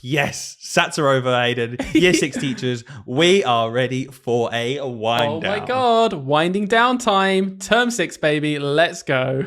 Yes. Sats are over, Hayden. Year 6 teachers, we are ready for a wind down. Oh my God. Winding down time. Term 6, baby. Let's go.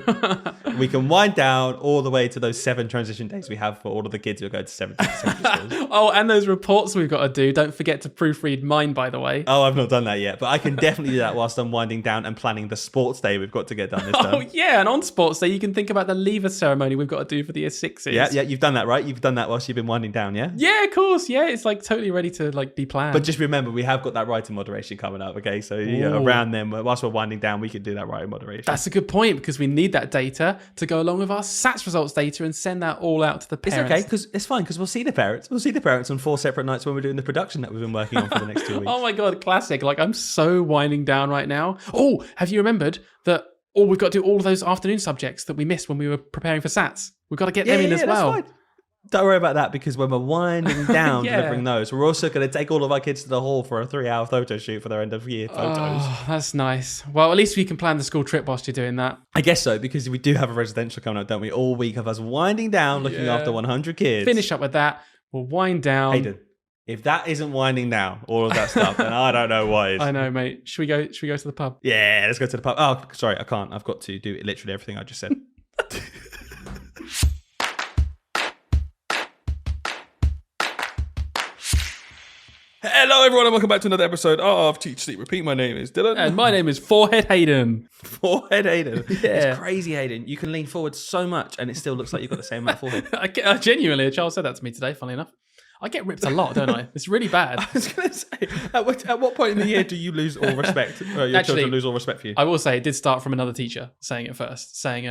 We can wind down all the way to those 7 transition days we have for all of the kids who are going to 7 schools. Oh, and those reports we've got to do. Don't forget to proofread mine, by the way. Oh, I've not done that yet, but I can definitely do that whilst I'm winding down and planning the sports day we've got to get done this Oh, term. yeah. And on sports day, you can think about the lever ceremony we've got to do for the year 6s. Yeah, you've done that, right? You've done that whilst you've been winding down, yeah? Yeah, of course. Yeah, it's like totally ready to like be planned. But just remember, we have got that writing moderation coming up, okay? So around then, whilst we're winding down, we can do that writing moderation. That's a good point because we need that data to go along with our SATs results data and send that all out to the parents. It's okay, because it's fine, because we'll see the parents. We'll see the parents on 4 separate nights when we're doing the production that we've been working on for the next 2 weeks. Oh my God, classic. Like I'm so winding down right now. Oh, have you remembered that we've got to do all of those afternoon subjects that we missed when we were preparing for SATs? We've got to get them in as well. That's fine. Don't worry about that, because when we're winding down Yeah. delivering those, we're also going to take all of our kids to the hall for a 3-hour photo shoot for their end of year photos. Oh, that's nice. Well, at least we can plan the school trip whilst you're doing that. I guess so, because we do have a residential coming up, don't we? All week of us winding down, looking after 100 kids. Finish up with that. We'll wind down. Hayden, if that isn't winding down, all of that stuff, then I don't know what is. I know, mate. Should we go to the pub? Yeah, let's go to the pub. Oh, sorry, I can't. I've got to do literally everything I just said. Hello, everyone, and welcome back to another episode of Teach, Sleep, Repeat. My name is Dylan. And my name is Forehead Hayden. Forehead Hayden. Yeah. It's crazy, Hayden. You can lean forward so much, and it still looks like you've got the same amount of forehead. I genuinely, a child said that to me today, funnily enough. I get ripped a lot, don't I? It's really bad. I was going to say, at what point in the year do you lose all respect? Your children lose all respect for you? I will say it did start from another teacher saying it first, saying,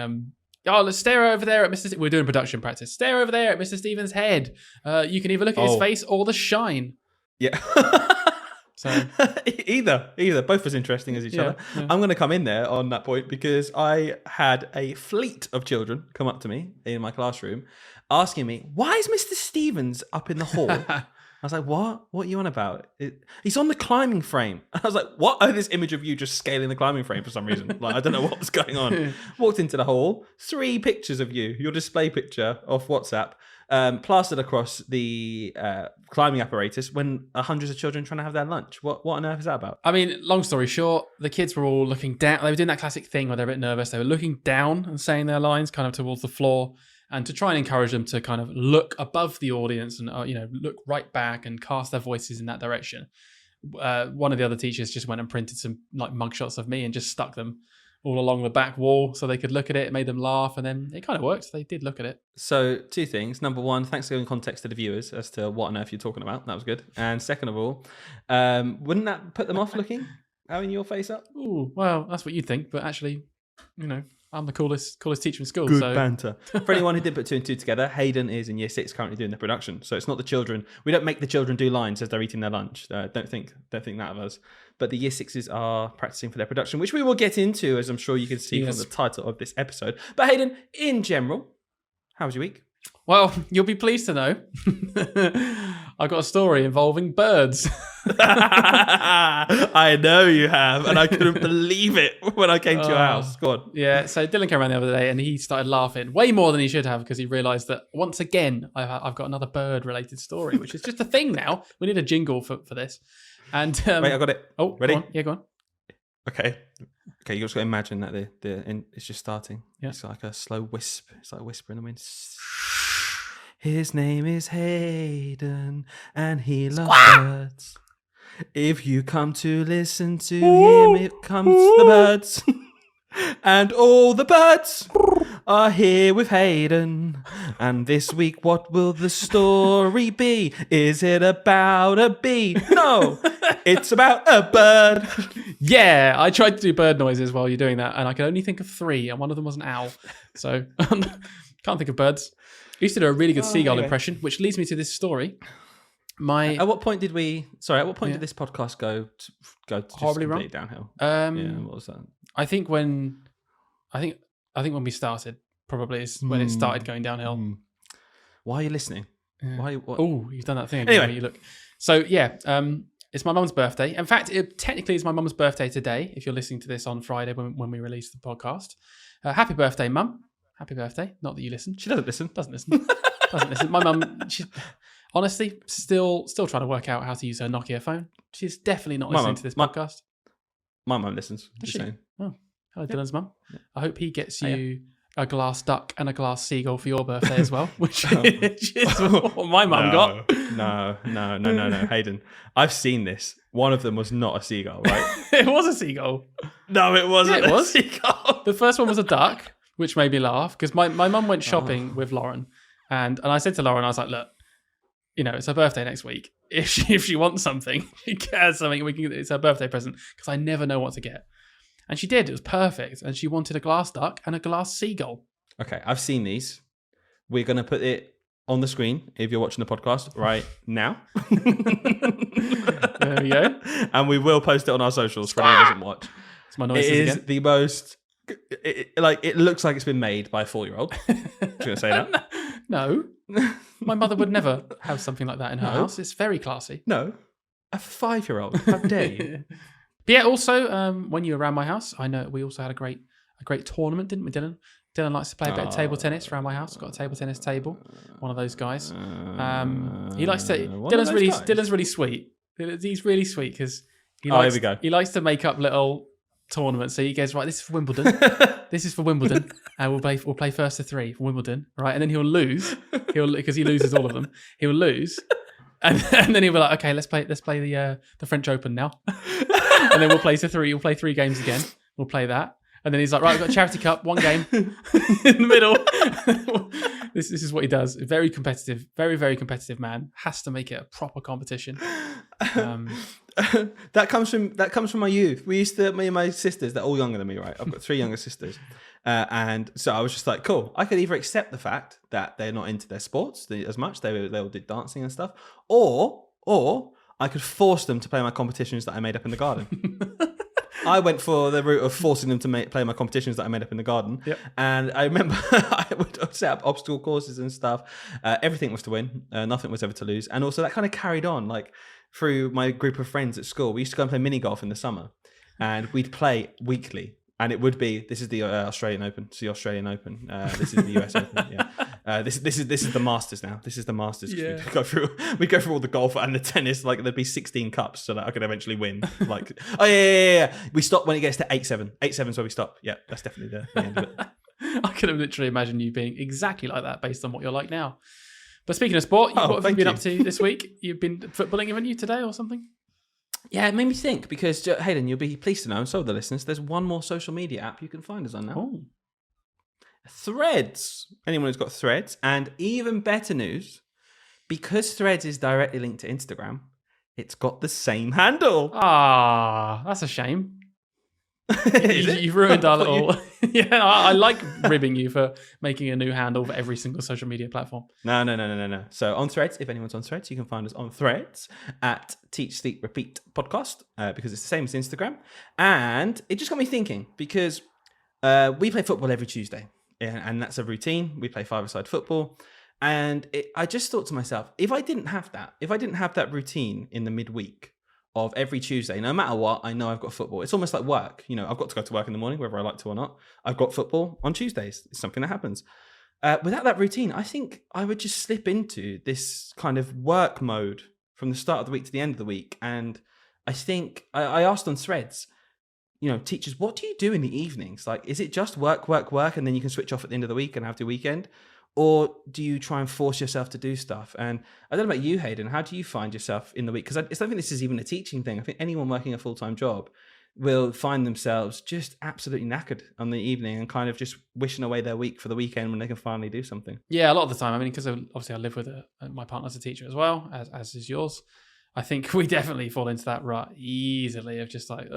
oh, let's stare over there at Mr. We're doing production practice. Stare over there at Mr. Stevens' head. You can either look at his face or the shine. Yeah. So either. Both as interesting as each other. Yeah. I'm going to come in there on that point because I had a fleet of children come up to me in my classroom asking me, why is Mr. Stevens up in the hall? I was like, what? What are you on about? He's on the climbing frame. I was like, what? Oh, this image of you just scaling the climbing frame for some reason. Like, I don't know what was going on. Walked into the hall, 3 pictures of you, your display picture off WhatsApp, plastered across the climbing apparatus when hundreds of children trying to have their lunch. What on earth is that about? I mean, long story short, the kids were all looking down. They were doing that classic thing where they're a bit nervous. They were looking down and saying their lines kind of towards the floor, and to try and encourage them to kind of look above the audience and look right back and cast their voices in that direction. One of the other teachers just went and printed some like mugshots of me and just stuck them all along the back wall so they could look at it. It made them laugh, and then it kind of worked. They did look at it. So 2 things. Number 1, thanks for giving context to the viewers as to what on earth you're talking about. That was good. And second of all, wouldn't that put them off looking, having your face up? Ooh, well, that's what you'd think, but actually, I'm the coolest teacher in school. Good so. banter. For anyone who did put 2 and 2 together, Hayden is in year 6 currently doing the production. So it's not the children. We don't make the children do lines as they're eating their lunch. Don't think that of us. But the year 6s are practicing for their production, which we will get into, as I'm sure you can see from the title of this episode. But Hayden, in general, how was your week? Well, you'll be pleased to know I've got a story involving birds. I know you have, and I couldn't believe it when I came to your house. Go on. Yeah, so Dylan came around the other day and he started laughing way more than he should have because he realised that once again I've got another bird-related story, which is just a thing now. We need a jingle for this. And wait, I got it. Oh, ready? Go on. Yeah, go on. Okay, you just got to imagine that it's just starting. Yeah. It's like a slow wisp. It's like a whisper in the wind. His name is Hayden, and he loves birds. If you come to listen to him, it comes the birds. And all the birds are here with Hayden. And this week, what will the story be? Is it about a bee? No, it's about a bird. Yeah, I tried to do bird noises while you're doing that, and I could only think of 3, and one of them was an owl. So, can't think of birds. I used to do a really good seagull impression, which leads me to this story. At what point did this podcast go horribly wrong? Downhill? What was that? I think when we started probably is when it started going downhill. Why are you listening? Yeah. Oh, you've done that thing again. Anyway, you look. So yeah, it's my mum's birthday. In fact, it technically is my mum's birthday today. If you're listening to this on Friday when we release the podcast, happy birthday, mum! Happy birthday. Not that you listen. She doesn't listen. Doesn't listen. Doesn't listen. My mum, she's honestly still trying to work out how to use her Nokia phone. She's definitely not listening to this podcast. My mum listens. Does Just she? saying. Oh, hello, Dylan's mum. Yeah. I hope he gets Oh, yeah. you a glass duck and a glass seagull for your birthday as well, which is what my mum got. No, Hayden. I've seen this. One of them was not a seagull, right? It was a seagull. No, it wasn't. Yeah, it was. A seagull. The first one was a duck, which made me laugh because my mum went shopping with Lauren, and I said to Lauren, I was like, look, it's her birthday next week. If she wants something, she gets something. It's her birthday present because I never know what to get. And she did. It was perfect. And she wanted a glass duck and a glass seagull. Okay, I've seen these. We're going to put it on the screen if you're watching the podcast right now. There we go. And we will post it on our socials for anyone who doesn't watch. It's my noises It is again. the most... it looks like it's been made by a 4-year-old. I'm going to say that. No. My mother would never have something like that in her house. It's very classy. No. A 5-year-old. How dare you? But yeah, also, when you were around my house, I know we also had a great tournament, didn't we, Dylan? Dylan likes to play a bit of table tennis around my house. Got a table tennis table. One of those guys. He likes to. Dylan's really sweet. He's really sweet because here we go. He likes to make up little tournaments. So he goes, right, this is for Wimbledon. This is for Wimbledon. And we'll play first to 3 for Wimbledon, right? And then he'll lose. Because he loses all of them. He'll lose. And then he'll be like, okay, let's play the French Open now. And then we'll play to 3. We'll play 3 games again. We'll play that. And then he's like, right, I've got a charity cup, 1 game in the middle. This is what he does. Very competitive, very, very competitive man. Has to make it a proper competition. That comes from my youth. We used to, me and my sisters, they're all younger than me, right? I've got 3 younger sisters. And so I was just like, cool. I could either accept the fact that they're not into their sports as much. They all did dancing and stuff. Or I could force them to play my competitions that I made up in the garden. I went for the route of forcing them to play my competitions that I made up in the garden. Yep. And I remember I would set up obstacle courses and stuff. Everything was to win. Nothing was ever to lose. And also that kind of carried on like through my group of friends at school. We used to go and play mini golf in the summer. And we'd play weekly. And it would be, this is the Australian Open. It's the Australian Open. This is the US Open. Yeah. This is the Masters now. This is the Masters. Yeah. We go through all the golf and the tennis. Like there'd be 16 cups so that I could eventually win. Like, oh yeah. We stop when it gets to 8-7. 8-7 is where we stop. Yeah, that's definitely the end of it. I could have literally imagined you being exactly like that based on what you're like now. But speaking of sport, what have you been up to this week? You've been footballing, haven't you, today or something? Yeah, it made me think because, Hayden, you'll be pleased to know, and so will the listeners, there's one more social media app you can find us on now. Oh. Threads. Anyone who's got Threads. And even better news, because Threads is directly linked to Instagram, it's got the same handle. Ah, that's a shame. You've ruined our little... Yeah, I like ribbing you for making a new handle for every single social media platform. No. So on Threads, if anyone's on Threads, you can find us on Threads at Teach, Sleep, Repeat podcast because it's the same as Instagram. And it just got me thinking because we play football every Tuesday. And that's a routine. We play 5-a-side football. And I just thought to myself, if I didn't have that routine in the midweek of every Tuesday, no matter what, I know I've got football. It's almost like work. I've got to go to work in the morning, whether I like to or not. I've got football on Tuesdays. It's something that happens. Without that routine, I think I would just slip into this kind of work mode from the start of the week to the end of the week. And I think I asked on Threads, teachers, what do you do in the evenings? Like, is it just work, and then you can switch off at the end of the week and have the weekend? Or do you try and force yourself to do stuff? And I don't know about you, Hayden. How do you find yourself in the week? Because I don't think this is even a teaching thing. I think anyone working a full-time job will find themselves just absolutely knackered on the evening and kind of just wishing away their week for the weekend when they can finally do something. Yeah, a lot of the time. I mean, because obviously I live with my partner's a teacher as well, as is yours. I think we definitely fall into that rut easily of just like,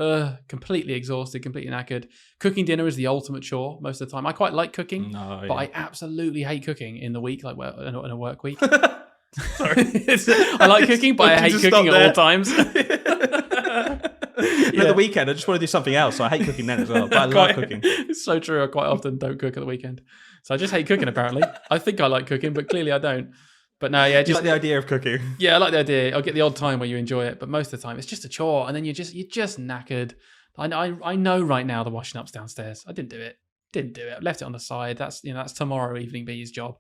completely exhausted, completely knackered. Cooking dinner is the ultimate chore most of the time. I quite like cooking, but I absolutely hate cooking in the week, like in a work week. Sorry. I like cooking, but I hate cooking at all times. For the weekend, I just want to do something else. So I hate cooking then as well, but I love cooking. It's so true. I quite often don't cook at the weekend. So I just hate cooking, apparently. I think I like cooking, but clearly I don't. But no, yeah, just you like the idea of cooking. Yeah, I like the idea. I'll get the odd time where you enjoy it, but most of the time it's just a chore, and then you're just knackered. I know right now the washing up's downstairs. I didn't do it. I left it on the side. That's tomorrow evening B's job.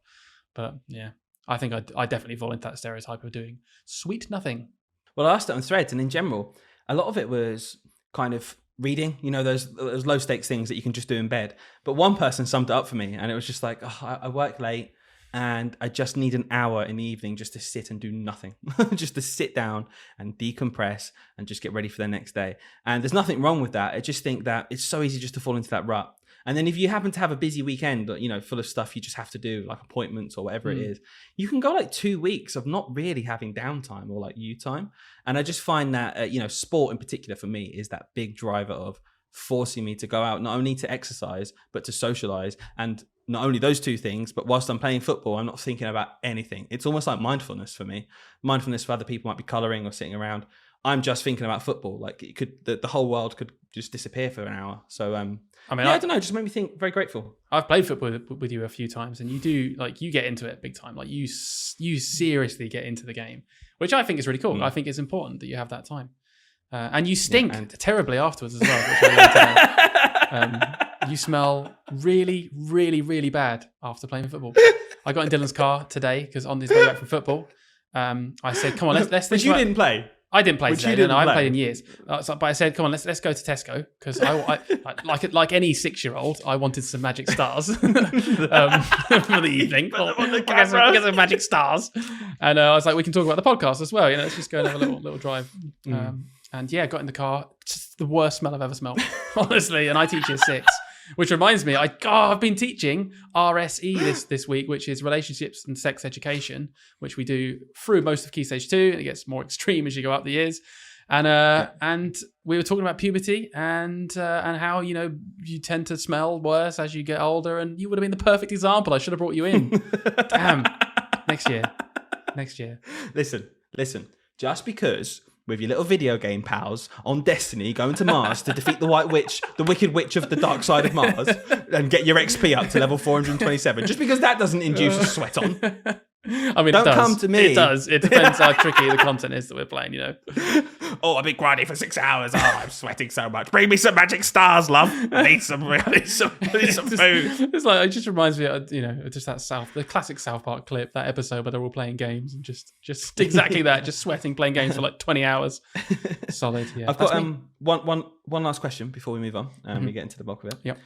But yeah, I think I definitely fall into that stereotype of doing sweet nothing. Well, I asked it on Threads, and in general, a lot of it was kind of reading, those low stakes things that you can just do in bed. But one person summed it up for me, and it was just like, I work late and I just need an hour in the evening just to sit and do nothing, just to sit down and decompress and just get ready for the next day. And there's nothing wrong with that. I just think that it's so easy just to fall into that rut. And then if you happen to have a busy weekend, full of stuff you just have to do, like appointments or whatever it is, you can go like 2 weeks of not really having downtime or like you time. And I just find that, sport in particular for me is that big driver of forcing me to go out, not only to exercise, but to socialize. And not only those two things, but whilst I'm playing football, I'm not thinking about anything. It's almost like mindfulness for me. Mindfulness for other people might be coloring or sitting around. I'm just thinking about football. Like the whole world could just disappear for an hour. So, I don't know. It just made me think. Very grateful. I've played football with you a few times, and you do you get into it big time. Like you seriously get into the game, which I think is really cool. I think it's important that you have that time, and you stink terribly afterwards as well. Which I learned today. You smell really, really, really bad after playing football. I got in Dylan's car today because on his way back from football, I said, "Come on, let's." But you didn't play. I didn't play today. No, I haven't played in years. But I said, "Come on, let's go to Tesco," because I like any 6-year-old, I wanted some magic stars for the evening. Get some magic stars, and I was like, "We can talk about the podcast as well. Let's just go and have a little drive." And got in the car. Just the worst smell I've ever smelled, honestly. And I teach year 6. Which reminds me, I've been teaching RSE this week, which is relationships and sex education, which we do through most of Key Stage 2, and it gets more extreme as you go up the years. And we were talking about puberty and how you tend to smell worse as you get older, and you would have been the perfect example. I should have brought you in. Damn. Next year. Listen. Just because with your little video game pals on Destiny going to Mars to defeat the wicked witch of the dark side of Mars and get your XP up to level 427. Just because that doesn't induce a sweat on. I mean, don't come to me. It does. It depends how tricky the content is that we're playing, Oh, I've been grinding for 6 hours. Oh, I'm sweating so much. Bring me some magic stars, love. I need some food. It's like, it just reminds me of, just the classic South Park clip, that episode where they're all playing games and just exactly that, just sweating, playing games for like 20 hours. Solid, yeah. I've got one last question before we move on and we get into the bulk of it. Yep.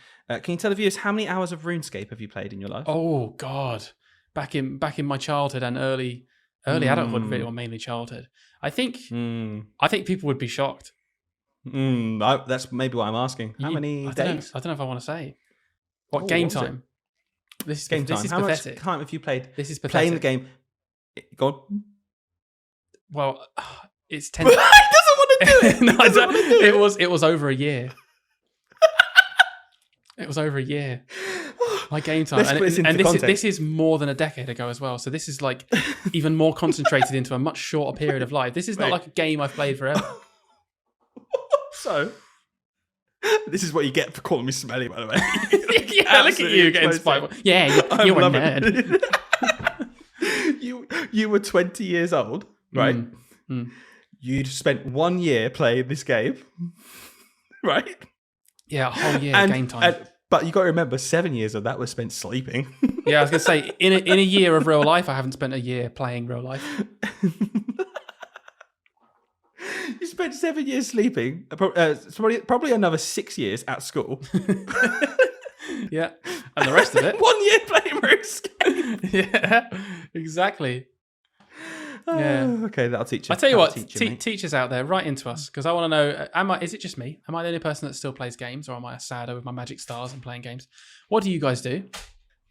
Can you tell the viewers how many hours of RuneScape have you played in your life? Oh, God. Back in my childhood and early adulthood, really, or mainly childhood. I think people would be shocked. That's maybe what I'm asking. How many days? I don't know if I want to say. What game time? This is pathetic. How much time have you played? This is pathetic. Playing the game. Go on. Well, it's 10. He doesn't want to do it. No, I don't. It was over a year. It was over a year. My game time. This is more than a decade ago as well. So this is like even more concentrated into a much shorter period of life. This is not like a game I've played forever. So, this is what you get for calling me smelly, by the way. Yeah, look at you getting spiteful. Yeah, you're a nerd. You were 20 years old, right? You'd spent 1 year playing this game, right? Yeah, a whole year game time. But you got to remember, 7 years of that was spent sleeping. Yeah, I was going to say, in a year of real life, I haven't spent a year playing real life. You spent 7 years sleeping, probably another 6 years at school. Yeah, and the rest of it. 1 year playing RuneScape. Yeah, exactly. Yeah. Okay, that'll teach you. I tell you what, teachers out there, write into us because I want to know: is it just me? Am I the only person that still plays games, or am I a sadder with my magic stars and playing games? What do you guys do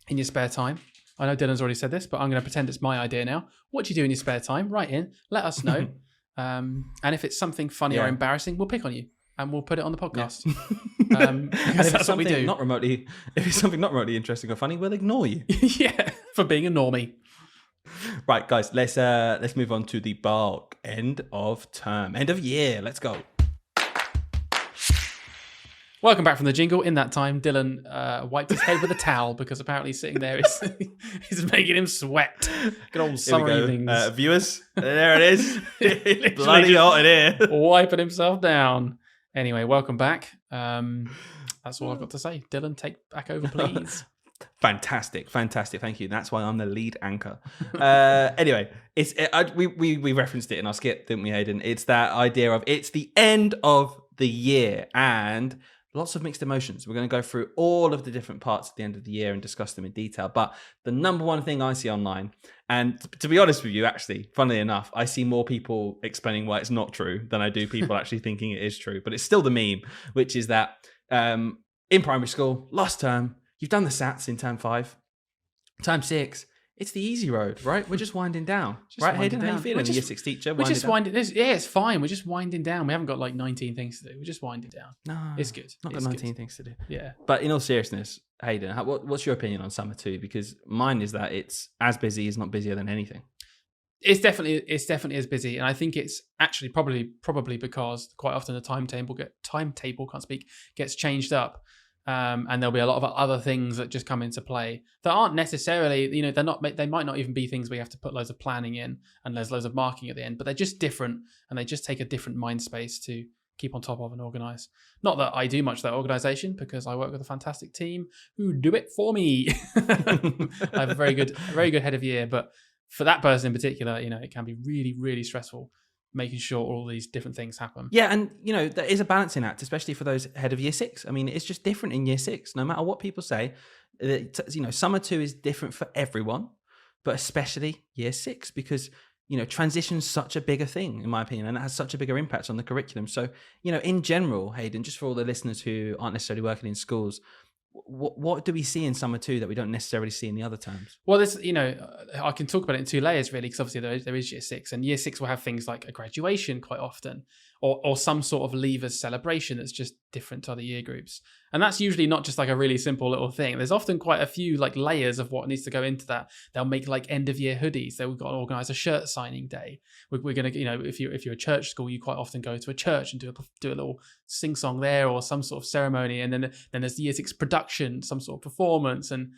in your spare time? I know Dylan's already said this, but I'm going to pretend it's my idea now. What do you do in your spare time? Write in, let us know, and if it's something funny or embarrassing, we'll pick on you and we'll put it on the podcast. And if it's something if it's something not remotely interesting or funny, we'll ignore you. Yeah, for being a normie. Right, guys, let's move on to the bulk. End of term, end of year. Let's go. Welcome back from the jingle. In that time, Dylan wiped his head with a towel because apparently sitting there is making him sweat. Good old summer evenings. Viewers, there it is. Bloody hot in here. Wiping himself down. Anyway, welcome back. That's all I've got to say. Dylan, take back over, please. Fantastic. Thank you. That's why I'm the lead anchor. Anyway, we referenced it in our skit, didn't we, Hayden? It's that idea of it's the end of the year and lots of mixed emotions. We're going to go through all of the different parts at the end of the year and discuss them in detail. But the number one thing I see online, and to be honest with you, actually, funnily enough, I see more people explaining why it's not true than I do people actually thinking it is true. But it's still the meme, which is that in primary school, last term, you've done the SATs in term 5, term 6. It's the easy road, right? We're just winding down. Right, Hayden? How you feeling? Year 6 teacher? We're just winding down. Yeah, it's fine. We're just winding down. We haven't got like 19 things to do. We're just winding down. No, it's good. Not got 19 things to do. Yeah. But in all seriousness, Hayden, what's your opinion on summer 2? Because mine is that it's as busy, is not busier than anything. It's definitely as busy, and I think it's actually probably because quite often the timetable gets changed up. And there'll be a lot of other things that just come into play that aren't necessarily, they might not even be things where you have to put loads of planning in and there's loads of marking at the end, but they're just different and they just take a different mind space to keep on top of and organize. Not that I do much of that organization because I work with a fantastic team who do it for me. I have a very good head of year, but for that person in particular, it can be really, really stressful making sure all these different things happen. Yeah, and there is a balancing act, especially for those head of year 6. I mean, it's just different in year 6. No matter what people say, summer 2 is different for everyone, but especially year 6 because transition's such a bigger thing, in my opinion, and it has such a bigger impact on the curriculum. So, in general, Hayden, just for all the listeners who aren't necessarily working in schools, what do we see in summer 2 that we don't necessarily see in the other terms? Well, there's, I can talk about it in 2 layers really, because obviously there is year 6, and year 6 will have things like a graduation quite often, or some sort of leavers celebration that's just different to other year groups. And that's usually not just like a really simple little thing. There's often quite a few like layers of what needs to go into that. They'll make like end of year hoodies. They've got to organize a shirt signing day. We're going to, if you're a church school, you quite often go to a church and do a little sing song there or some sort of ceremony. And then there's the year 6 production, some sort of performance, and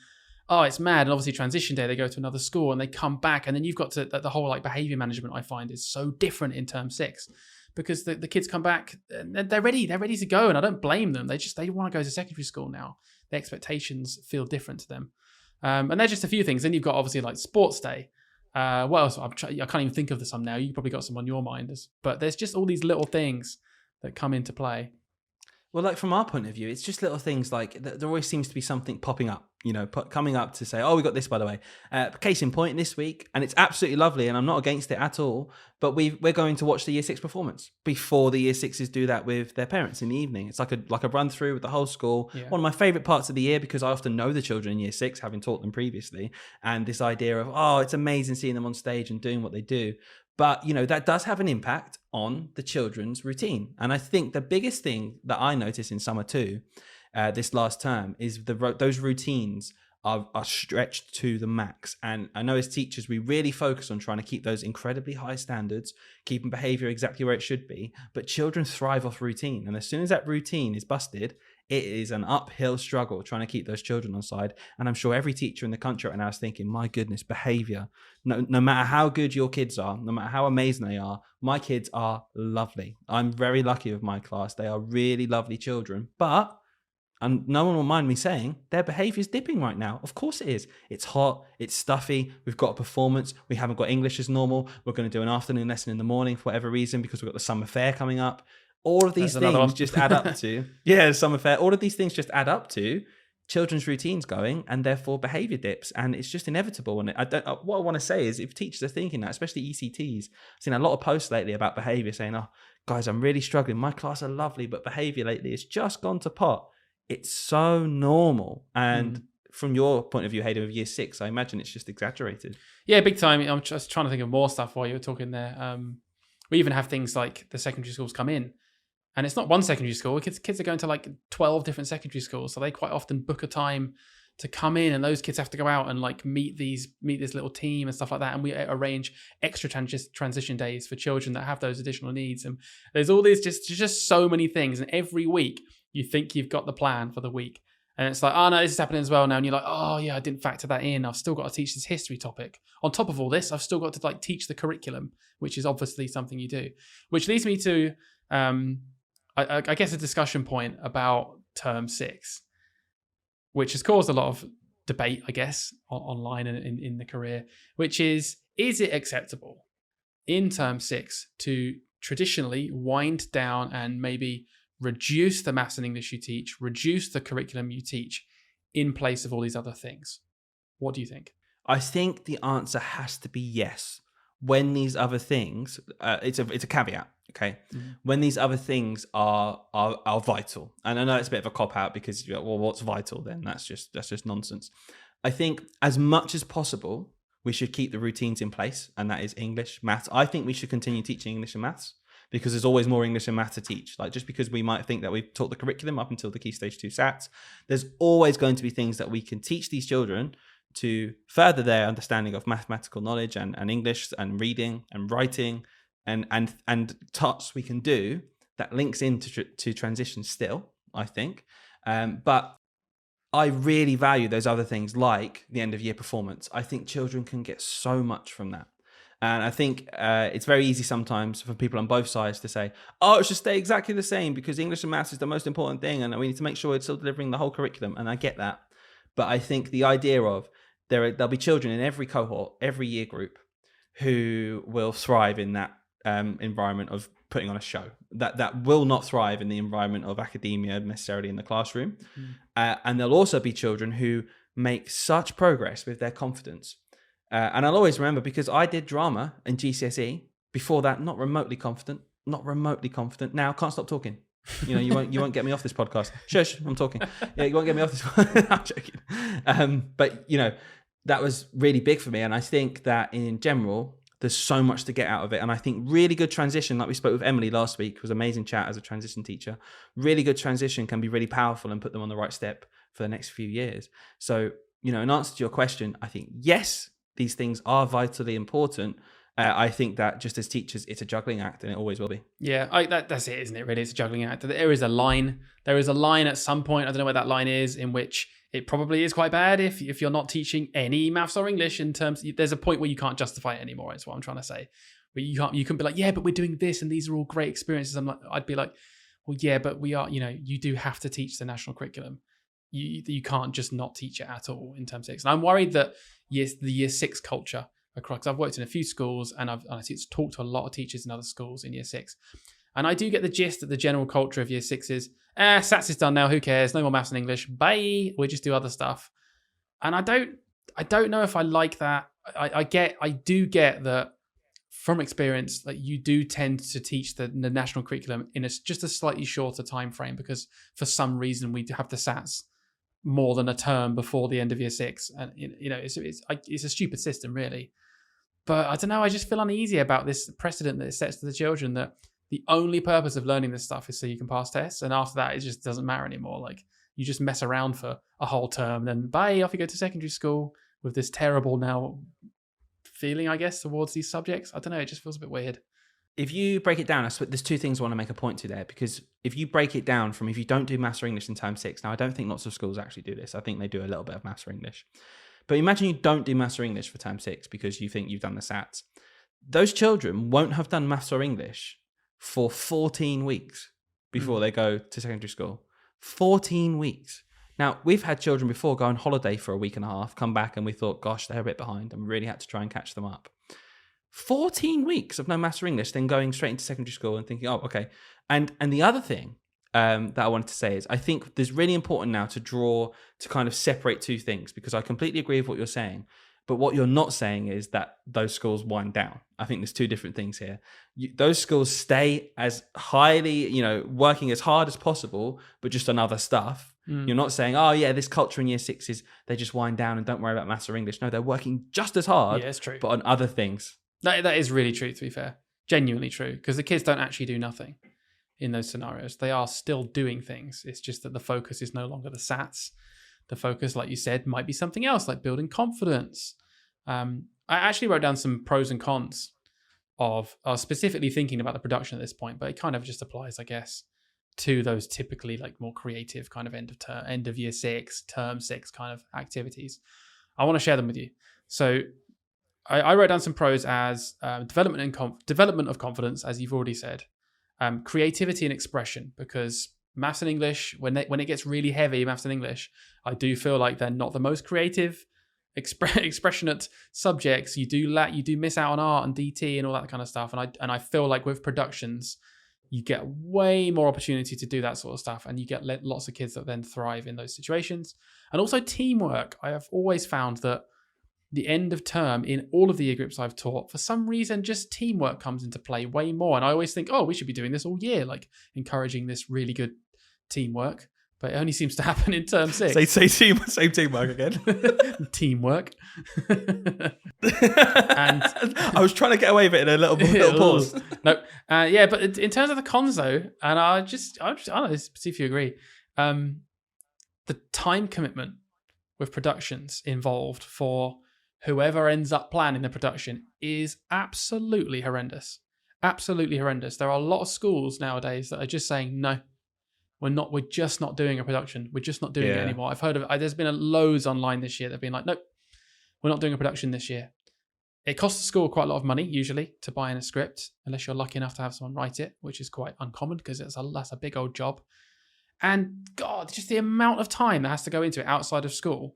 oh, it's mad. And obviously transition day, they go to another school and they come back, and then you've got to the whole like behavior management. I find is so different in term 6. Because the kids come back and they're ready to go, and I don't blame them. They want to go to secondary school now. The expectations feel different to them, and they're just a few things. Then you've got obviously like sports day. What else? I can't even think of some now. You probably got some on your mind, but there's just all these little things that come into play. Well, like from our point of view, it's just little things like there always seems to be something popping up, coming up to say, oh, we got this, by the way. Case in point this week, and it's absolutely lovely, and I'm not against it at all, but we're going to watch the year 6 performance before the year 6s do that with their parents in the evening. It's like a run through with the whole school. Yeah. One of my favourite parts of the year, because I often know the children in year 6, having taught them previously, and this idea of, oh, it's amazing seeing them on stage and doing what they do. But, that does have an impact on the children's routine. And I think the biggest thing that I noticed in summer 2, this last term, is those routines are stretched to the max. And I know as teachers, we really focus on trying to keep those incredibly high standards, keeping behavior exactly where it should be. But children thrive off routine. And as soon as that routine is busted, it is an uphill struggle trying to keep those children on side. And I'm sure every teacher in the country right now is thinking, my goodness, behavior. No matter how good your kids are, no matter how amazing they are, my kids are lovely. I'm very lucky with my class. They are really lovely children. But, and no one will mind me saying, their behavior is dipping right now. Of course it is. It's hot. It's stuffy. We've got a performance. We haven't got English as normal. We're going to do an afternoon lesson in the morning for whatever reason because we've got the summer fair coming up. All of these things just add up to, summer fair. All of these things just add up to children's routines going, and therefore behavior dips, and it's just inevitable. And what I want to say is, if teachers are thinking that, especially ECTs, I've seen a lot of posts lately about behavior saying, "Oh, guys, I'm really struggling. My class are lovely, but behavior lately has just gone to pot." It's so normal, and from your point of view, Hayden, of year 6, I imagine it's just exaggerated. Yeah, big time. I'm just trying to think of more stuff while you were talking there. We even have things like the secondary schools come in. And it's not one secondary school. Kids are going to like 12 different secondary schools. So they quite often book a time to come in, and those kids have to go out and like meet this little team and stuff like that. And we arrange extra transition days for children that have those additional needs. And there's all these just so many things. And every week you think you've got the plan for the week. And it's like, oh no, this is happening as well now. And you're like, oh yeah, I didn't factor that in. I've still got to teach this history topic. On top of all this, I've still got to like teach the curriculum, which is obviously something you do. Which leads me to, I guess, a discussion point about term 6, which has caused a lot of debate, I guess, online and in the career, which is it acceptable in term 6 to traditionally wind down and maybe reduce the maths and English you teach, reduce the curriculum you teach in place of all these other things? What do you think? I think the answer has to be yes. When these other things, it's a caveat, okay? Mm-hmm. When these other things are vital, and I know it's a bit of a cop out because well, what's vital then? That's just nonsense. I think as much as possible, we should keep the routines in place, and that is English, maths. I think we should continue teaching English and maths because there's always more English and maths to teach. Like just because we might think that we've taught the curriculum up until the Key Stage 2 SATs, there's always going to be things that we can teach these children to further their understanding of mathematical knowledge and English and reading and writing and touch we can do that links into transition still, I think. But I really value those other things like the end of year performance. I think children can get so much from that. And I think it's very easy sometimes for people on both sides to say, oh, it should stay exactly the same because English and maths is the most important thing and we need to make sure it's still delivering the whole curriculum. And I get that. But I think the idea of there'll be children in every cohort, every year group, who will thrive in that environment of putting on a show. That will not thrive in the environment of academia necessarily in the classroom. And there'll also be children who make such progress with their confidence. And I'll always remember because I did drama in GCSE. Before that, not remotely confident. Now, can't stop talking. You won't get me off this podcast. Shush, I'm talking. Yeah, you won't get me off this one. I'm joking. But that was really big for me. And I think that in general, there's so much to get out of it. And I think really good transition, like we spoke with Emily last week, was amazing chat as a transition teacher. Really good transition can be really powerful and put them on the right step for the next few years. So, in answer to your question, I think, yes, these things are vitally important. I think that just as teachers, it's a juggling act and it always will be. Yeah, that's it, isn't it? Really, it's a juggling act. There is a line. There is a line at some point. I don't know where that line is, in which it probably is quite bad if you're not teaching any maths or English. In terms, there's a point where you can't justify it anymore. Is what I'm trying to say. But you can be like, yeah, but we're doing this and these are all great experiences. I'd be like, well, yeah, but we are. You do have to teach the national curriculum. You can't just not teach it at all in term 6. And I'm worried that the year 6 culture across. I've worked in a few schools and I've talked to a lot of teachers in other schools in year 6. And I do get the gist that the general culture of year 6 is, SATs is done now, who cares? No more maths and English. Bye. We'll just do other stuff. And I don't know if I like that. I do get that from experience, like you do tend to teach the national curriculum in just a slightly shorter time frame because for some reason we have the SATs more than a term before the end of year 6. And it's a stupid system really. But I don't know, I just feel uneasy about this precedent that it sets to the children that the only purpose of learning this stuff is so you can pass tests. And after that, it just doesn't matter anymore. Like you just mess around for a whole term, then bye, off you go to secondary school with this terrible now feeling, I guess, towards these subjects. I don't know, it just feels a bit weird. If you break it down, there's two things I want to make a point to there, because if you break it down from if you don't do maths or English in term 6, now I don't think lots of schools actually do this. I think they do a little bit of maths or English. But imagine you don't do maths or English for term 6 because you think you've done the SATs. Those children won't have done maths or English for 14 weeks before they go to secondary school. 14 weeks. Now, we've had children before go on holiday for a week and a half, come back and we thought, gosh, they're a bit behind and really had to try and catch them up. 14 weeks of no maths or English, then going straight into secondary school and thinking, oh, okay. And the other thing that I wanted to say is I think there's really important now to kind of separate two things, because I completely agree with what you're saying. But what you're not saying is that those schools wind down. I think there's two different things here. Those schools stay as highly, working as hard as possible, but just on other stuff. You're not saying, oh yeah, this culture in year 6 is they just wind down and don't worry about maths or English. No, they're working just as hard, yeah, it's true, but on other things. That is really true, to be fair. Genuinely true. Because the kids don't actually do nothing in those scenarios. They are still doing things. It's just that the focus is no longer the SATs. The focus, like you said, might be something else, like building confidence. I actually wrote down some pros and cons of specifically thinking about the production at this point, but it kind of just applies, I guess, to those typically like more creative kind of end of year 6, term 6 kind of activities. I want to share them with you. So I wrote down some pros as development of confidence, as you've already said, creativity and expression, because maths and English, when it gets really heavy, maths and English, I do feel like they're not the most creative, expressionate subjects. You do miss out on art and DT and all that kind of stuff. And I feel like with productions, you get way more opportunity to do that sort of stuff, and you get lots of kids that then thrive in those situations. And also teamwork. I have always found that the end of term in all of the year groups I've taught, for some reason, just teamwork comes into play way more. And I always think, oh, we should be doing this all year, like encouraging this really good teamwork. But it only seems to happen in term 6. Say same teamwork again. Teamwork. And I was trying to get away with it in a little pause. No, yeah, but in terms of the cons though, and I don't know, see if you agree. The time commitment with productions involved for whoever ends up planning the production is absolutely horrendous. Absolutely horrendous. There are a lot of schools nowadays that are just saying, no, we're just not doing a production. We're just not doing it anymore. I've heard of it. There's been loads online this year that have been like, nope, we're not doing a production this year. It costs the school quite a lot of money, usually, to buy in a script, unless you're lucky enough to have someone write it, which is quite uncommon because that's a big old job. And God, just the amount of time that has to go into it outside of school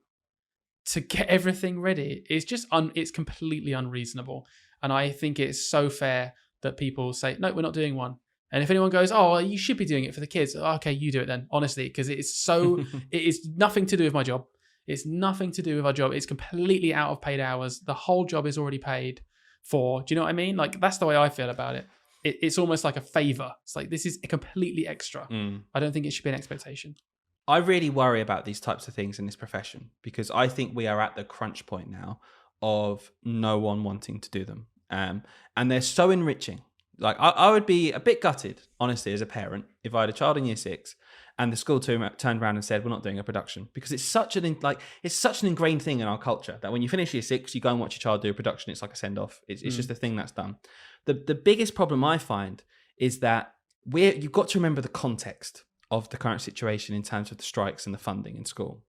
to get everything ready is just it's completely unreasonable. And I think it's so fair that people say, no, we're not doing one. And if anyone goes, oh, well, you should be doing it for the kids. Okay, you do it then, honestly, because it is nothing to do with my job. It's nothing to do with our job. It's completely out of paid hours. The whole job is already paid for. Do you know what I mean? Like, that's the way I feel about it. It's almost like a favor. It's like, this is completely extra. I don't think it should be an expectation. I really worry about these types of things in this profession because I think we are at the crunch point now of no one wanting to do them. And they're so enriching. Like, I would be a bit gutted, honestly, as a parent, if I had a child in year 6 and the school turned around and said, we're not doing a production, because it's such an ingrained thing in our culture that when you finish year 6, you go and watch your child do a production. It's like a send off. It's just a thing that's done. The biggest problem I find is that you've got to remember the context of the current situation in terms of the strikes and the funding in school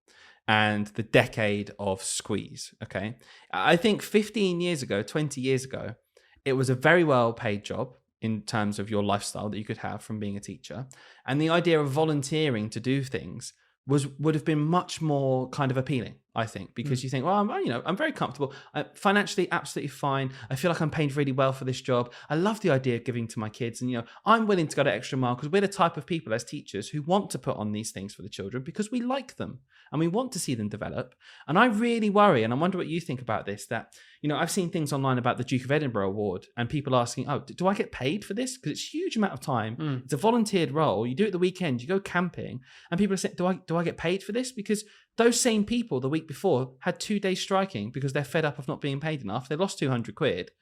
and the decade of squeeze. Okay. I think 15 years ago, 20 years ago, it was a very well paid job in terms of your lifestyle that you could have from being a teacher. And the idea of volunteering to do things would have been much more kind of appealing, I think, because you think, well, I'm very comfortable. Financially, absolutely fine. I feel like I'm paid really well for this job. I love the idea of giving to my kids. And, I'm willing to go the extra mile because we're the type of people as teachers who want to put on these things for the children because we like them and we want to see them develop. And I really worry, and I wonder what you think about this, that, I've seen things online about the Duke of Edinburgh Award and people asking, oh, do I get paid for this? Because it's a huge amount of time. It's a volunteered role. You do it the weekend, you go camping, and people are saying, do I get paid for this? Because those same people the week before had 2 days striking because they're fed up of not being paid enough. They lost 200 quid.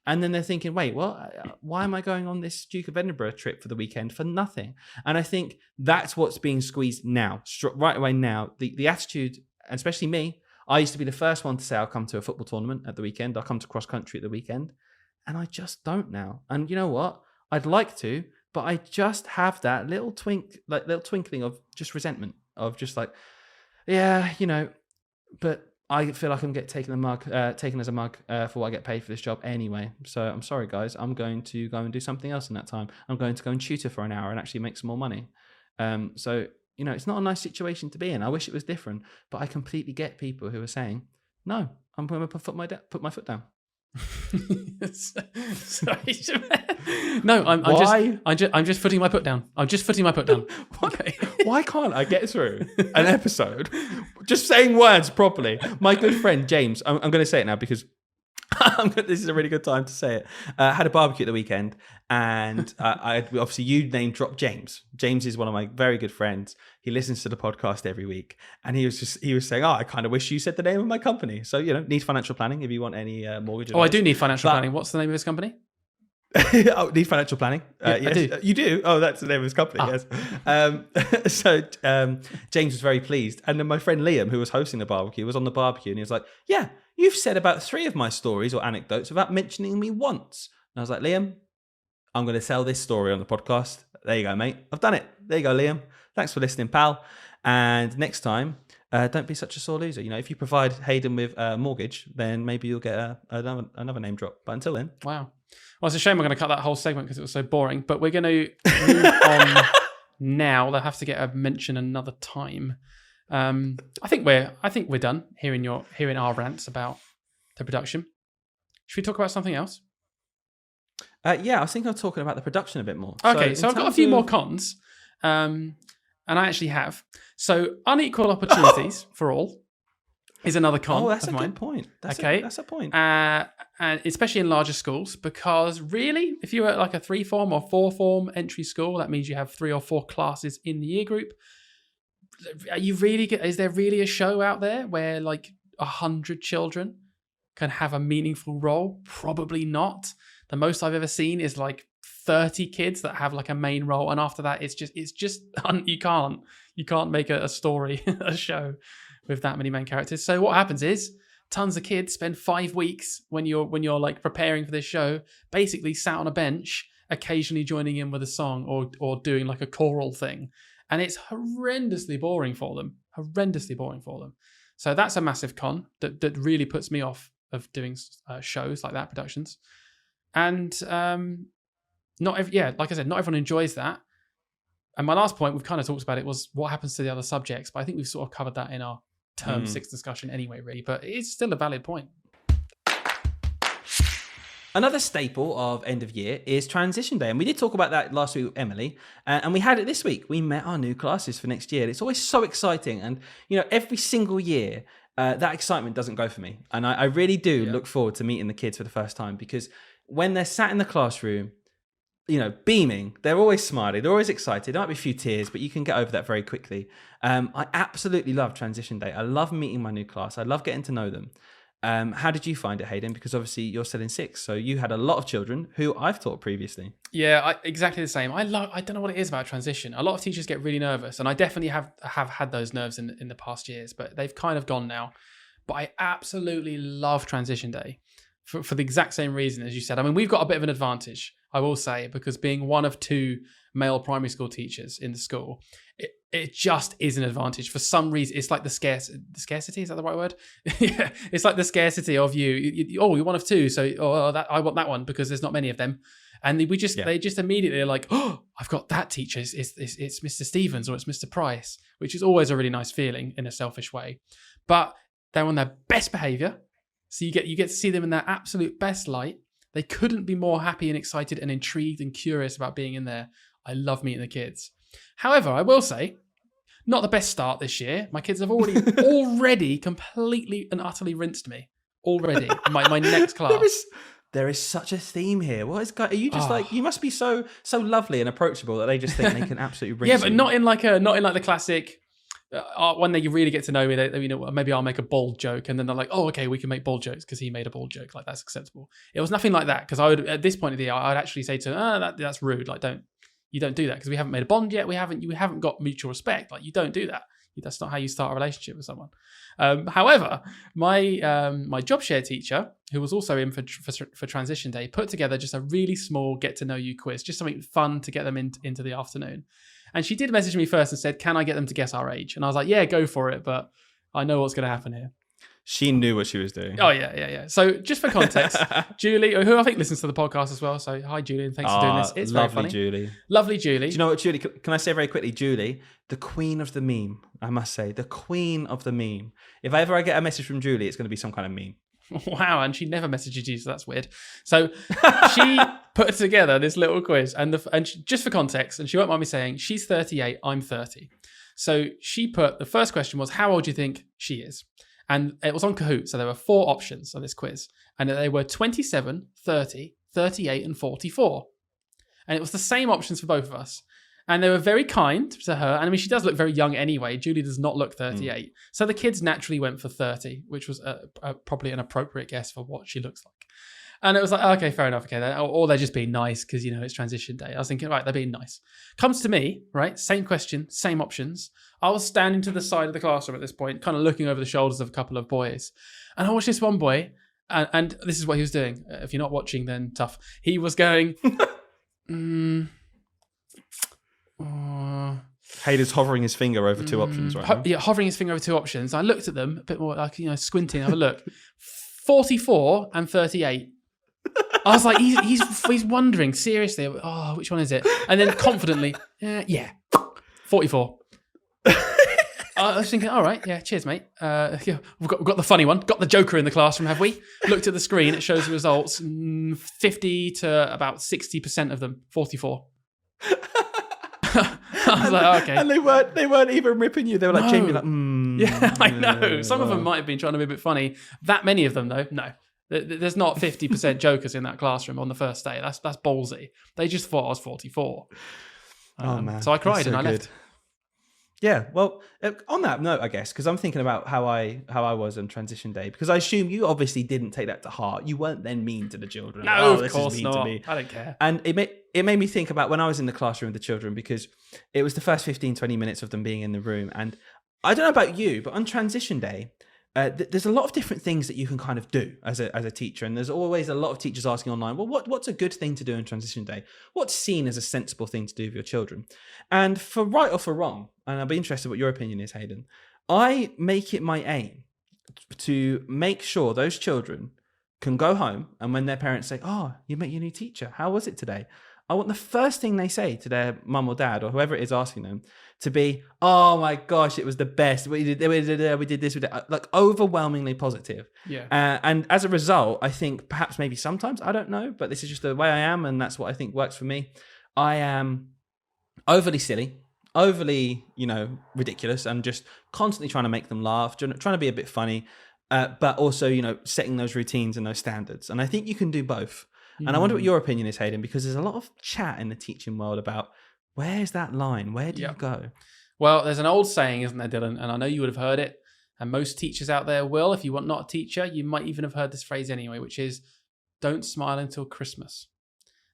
And then they're thinking, wait, why am I going on this Duke of Edinburgh trip for the weekend for nothing? And I think that's what's being squeezed now, right away now. The attitude, and especially me, I used to be the first one to say I'll come to a football tournament at the weekend. I'll come to cross country at the weekend. And I just don't now. And you know what? I'd like to, but I just have that little twinkling of just resentment of just like, yeah, but I feel like I'm taken as a mug for what I get paid for this job anyway. So I'm sorry, guys. I'm going to go and do something else in that time. I'm going to go and tutor for an hour and actually make some more money. So, it's not a nice situation to be in. I wish it was different, but I completely get people who are saying, no, I'm going to put my foot down. Sorry. No, I'm just putting my foot down. I'm just putting my foot down. Okay. Why can't I get through an episode just saying words properly? My good friend James, I'm going to say it now because this is a really good time to say it. Had a barbecue at the weekend, and obviously you name dropped James. James is one of my very good friends. He listens to the podcast every week, and he was saying, I kind of wish you said the name of my company. So need financial planning if you want any mortgage advice. I do need financial planning. What's the name of his company? Need financial planning. Yes. I do. You do? Oh, that's the name of his company. Yes. So James was very pleased, and then my friend Liam, who was hosting the barbecue, was on the barbecue, and he was like, "Yeah, you've said about 3 of my stories or anecdotes without mentioning me once." And I was like, "Liam, I'm going to tell this story on the podcast. There you go, mate. I've done it. There you go, Liam. Thanks for listening, pal. And next time, don't be such a sore loser. If you provide Hayden with a mortgage, then maybe you'll get another name drop. But until then, wow." Well, it's a shame we're going to cut that whole segment because it was so boring. But we're going to move on now. They'll have to get a mention another time. I think we're done hearing our rants about the production. Should we talk about something else? Yeah, I was thinking of talking about the production a bit more. Okay, so I've got a few more cons, and I actually have. So unequal opportunities for all is another con. Oh, that's of a mine. good point. That's a point. And especially in larger schools, because really, if you're at like a 3-form or 4-form entry school, that means you have 3 or 4 classes in the year group. Is there really a show out there where like 100 children can have a meaningful role? Probably not. The most I've ever seen is like 30 kids that have like a main role, and after that, it's just you can't make a story, a show with that many main characters. So what happens is tons of kids spend 5 weeks when you're like preparing for this show, basically sat on a bench, occasionally joining in with a song or doing like a choral thing. And it's horrendously boring for them. So that's a massive con that really puts me off of doing shows like that, productions. And like I said, not everyone enjoys that. And my last point, we've kind of talked about it, was what happens to the other subjects. But I think we've sort of covered that in our term 6 discussion anyway, really. But it's still a valid point. Another staple of end of year is transition day. And we did talk about that last week with Emily. And we had it this week. We met our new classes for next year. It's always so exciting. And, every single year, that excitement doesn't go for me. And I really do look forward to meeting the kids for the first time, because when they're sat in the classroom, beaming, they're always smiling, they're always excited. There might be a few tears, but you can get over that very quickly. I absolutely love transition day. I love meeting my new class. I love getting to know them. How did you find it, Hayden? Because obviously you're still in 6, so you had a lot of children who I've taught previously. Yeah, exactly the same. I don't know what it is about transition. A lot of teachers get really nervous, and I definitely have had those nerves in the past years, but they've kind of gone now. But I absolutely love transition day for the exact same reason as you said. I mean, we've got a bit of an advantage, I will say, because being one of 2 male primary school teachers in the school, it just is an advantage. For some reason, it's like the scarcity, is that the right word? Yeah, it's like the scarcity of you're one of 2, so I want that one because there's not many of them. And they just immediately are like, oh, I've got that teacher. It's Mr. Stevens or it's Mr. Price, which is always a really nice feeling in a selfish way. But they're on their best behavior. So you get to see them in their absolute best light. They couldn't be more happy and excited and intrigued and curious about being in there. I love meeting the kids. However, I will say, not the best start this year. My kids have already completely and utterly rinsed me. Already. My next class. There is such a theme here. Are you just like, you must be so lovely and approachable that they just think they can absolutely rinse you? Yeah, but not in like the classic. When they really get to know me, maybe I'll make a bold joke, and then they're like, "Oh, okay, we can make bold jokes because he made a bold joke. Like that's acceptable." It was nothing like that, because I would, at this point of the year, I'd actually say to them, that's rude. Like, you don't do that, because we haven't made a bond yet. You haven't got mutual respect. Like, you don't do that. That's not how you start a relationship with someone. However, my job share teacher, who was also in for transition day, put together just a really small get to know you quiz, just something fun to get them into the afternoon. And she did message me first and said, can I get them to guess our age? And I was like, yeah, go for it. But I know what's going to happen here. She knew what she was doing. Oh, yeah. So just for context, Julie, who I think listens to the podcast as well. So hi, Julie, and thanks for doing this. It's very funny. Lovely Julie. Do you know what, Julie? Can I say very quickly, Julie, the queen of the meme, I must say, the queen of the meme. If I get a message from Julie, it's going to be some kind of meme. Wow, and she never messages you, so that's weird. So she put together this little quiz, and just for context, and she won't mind me saying, she's 38, I'm 30. So she put, the first question was, how old do you think she is? And it was on Kahoot, so there were 4 options on this quiz, and they were 27, 30, 38, and 44. And it was the same options for both of us. And they were very kind to her. And I mean, she does look very young anyway. Julie does not look 38. So the kids naturally went for 30, which was probably an appropriate guess for what she looks like. And it was like, okay, fair enough. Okay, or they're just being nice because, it's transition day. I was thinking, right, they're being nice. Comes to me, right? Same question, same options. I was standing to the side of the classroom at this point, kind of looking over the shoulders of a couple of boys. And I watched this one boy, and this is what he was doing. If you're not watching, then tough. He was going, Hayden's hovering his finger over 2 options right now. Yeah, hovering his finger over 2 options. I looked at them a bit more like, squinting, have a look. 44 and 38. I was like, he's wondering seriously. Oh, which one is it? And then confidently, yeah. 44. I was thinking, all right, yeah, cheers, mate. Yeah, we've got the funny one. Got the Joker in the classroom, have we? Looked at the screen. It shows the results. 50 to about 60% of them, 44. I was like, okay. And they weren't even ripping you. They were like, Jamie, like, yeah, I know. Some of them might have been trying to be a bit funny. That many of them, though, no. There's not 50% jokers in that classroom on the first day. That's ballsy. They just thought I was 44. Oh man! So I cried and I left. Yeah, well, on that note, I guess, because I'm thinking about how I was on transition day, because I assume you obviously didn't take that to heart. You weren't then mean to the children. No, this of course is mean not. to me. I don't care. And it made me think about when I was in the classroom with the children, because it was the first 15, 20 minutes of them being in the room. And I don't know about you, but on transition day, there's a lot of different things that you can kind of do as a teacher, and there's always a lot of teachers asking online, well, what's a good thing to do in transition day? What's seen as a sensible thing to do with your children? And for right or for wrong, and I'll be interested what your opinion is, Hayden, I make it my aim to make sure those children can go home, and when their parents say, oh, you met your new teacher, how was it today? I want the first thing they say to their mum or dad or whoever it is asking them to be, oh my gosh, it was the best. We did this, like overwhelmingly positive. Yeah. And as a result, I think perhaps maybe sometimes, I don't know, but this is just the way I am, and that's what I think works for me. I am overly silly, overly, ridiculous, and just constantly trying to make them laugh, trying to be a bit funny, but also, setting those routines and those standards. And I think you can do both. And I wonder what your opinion is, Hayden, because there's a lot of chat in the teaching world about where's that line? Where do you go? Well, there's an old saying, isn't there, Dylan? And I know you would have heard it. And most teachers out there will. If you want not a teacher, you might even have heard this phrase anyway, which is, don't smile until Christmas.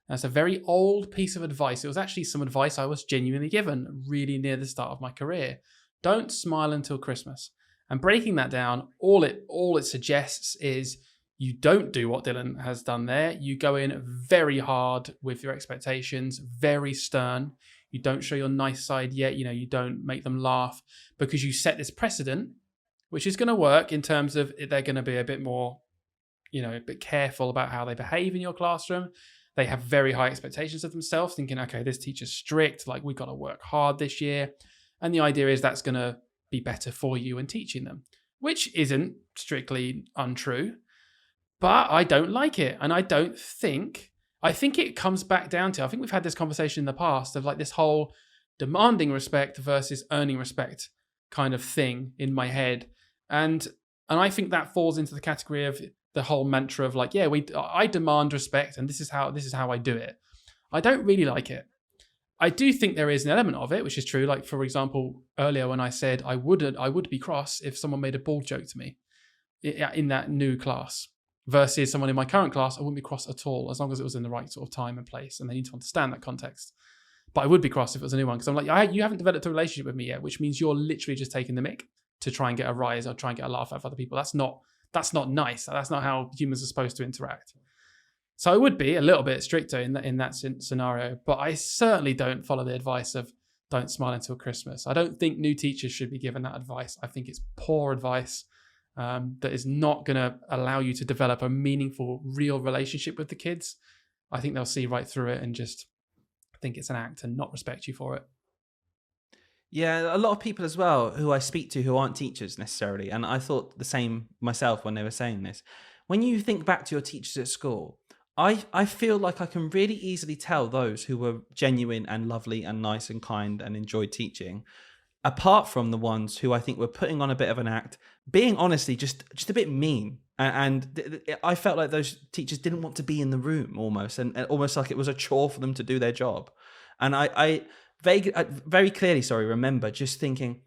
That's a very old piece of advice. It was actually some advice I was genuinely given really near the start of my career. Don't smile until Christmas. And breaking that down, all it suggests is you don't do what Dylan has done there. You go in very hard with your expectations, very stern. You don't show your nice side yet. You don't make them laugh because you set this precedent, which is going to work in terms of they're going to be a bit more, a bit careful about how they behave in your classroom. They have very high expectations of themselves, thinking, okay, this teacher's strict, like we've got to work hard this year. And the idea is that's going to be better for you in teaching them, which isn't strictly untrue. But I don't like it. And I think it comes back down to, I think we've had this conversation in the past of like this whole demanding respect versus earning respect kind of thing in my head. And I think that falls into the category of the whole mantra of like, I demand respect and this is how I do it. I don't really like it. I do think there is an element of it, which is true. Like, for example, earlier when I said I would be cross if someone made a bald joke to me in that new class. Versus someone in my current class, I wouldn't be cross at all, as long as it was in the right sort of time and place, and they need to understand that context. But I would be cross if it was a new one, because I'm like, you haven't developed a relationship with me yet, which means you're literally just taking the mick to try and get a rise or try and get a laugh out of other people. That's not nice. That's not how humans are supposed to interact. So I would be a little bit stricter in that scenario, but I certainly don't follow the advice of don't smile until Christmas. I don't think new teachers should be given that advice. I think it's poor advice. That is not going to allow you to develop a meaningful, real relationship with the kids. I think they'll see right through it and just think it's an act and not respect you for it. Yeah, a lot of people as well who I speak to who aren't teachers necessarily, and I thought the same myself when they were saying this. When you think back to your teachers at school, I feel like I can really easily tell those who were genuine and lovely and nice and kind and enjoyed teaching, apart from the ones who I think were putting on a bit of an act, being honestly just a bit mean. And I felt like those teachers didn't want to be in the room almost, and almost like it was a chore for them to do their job. And I very clearly, remember just thinking,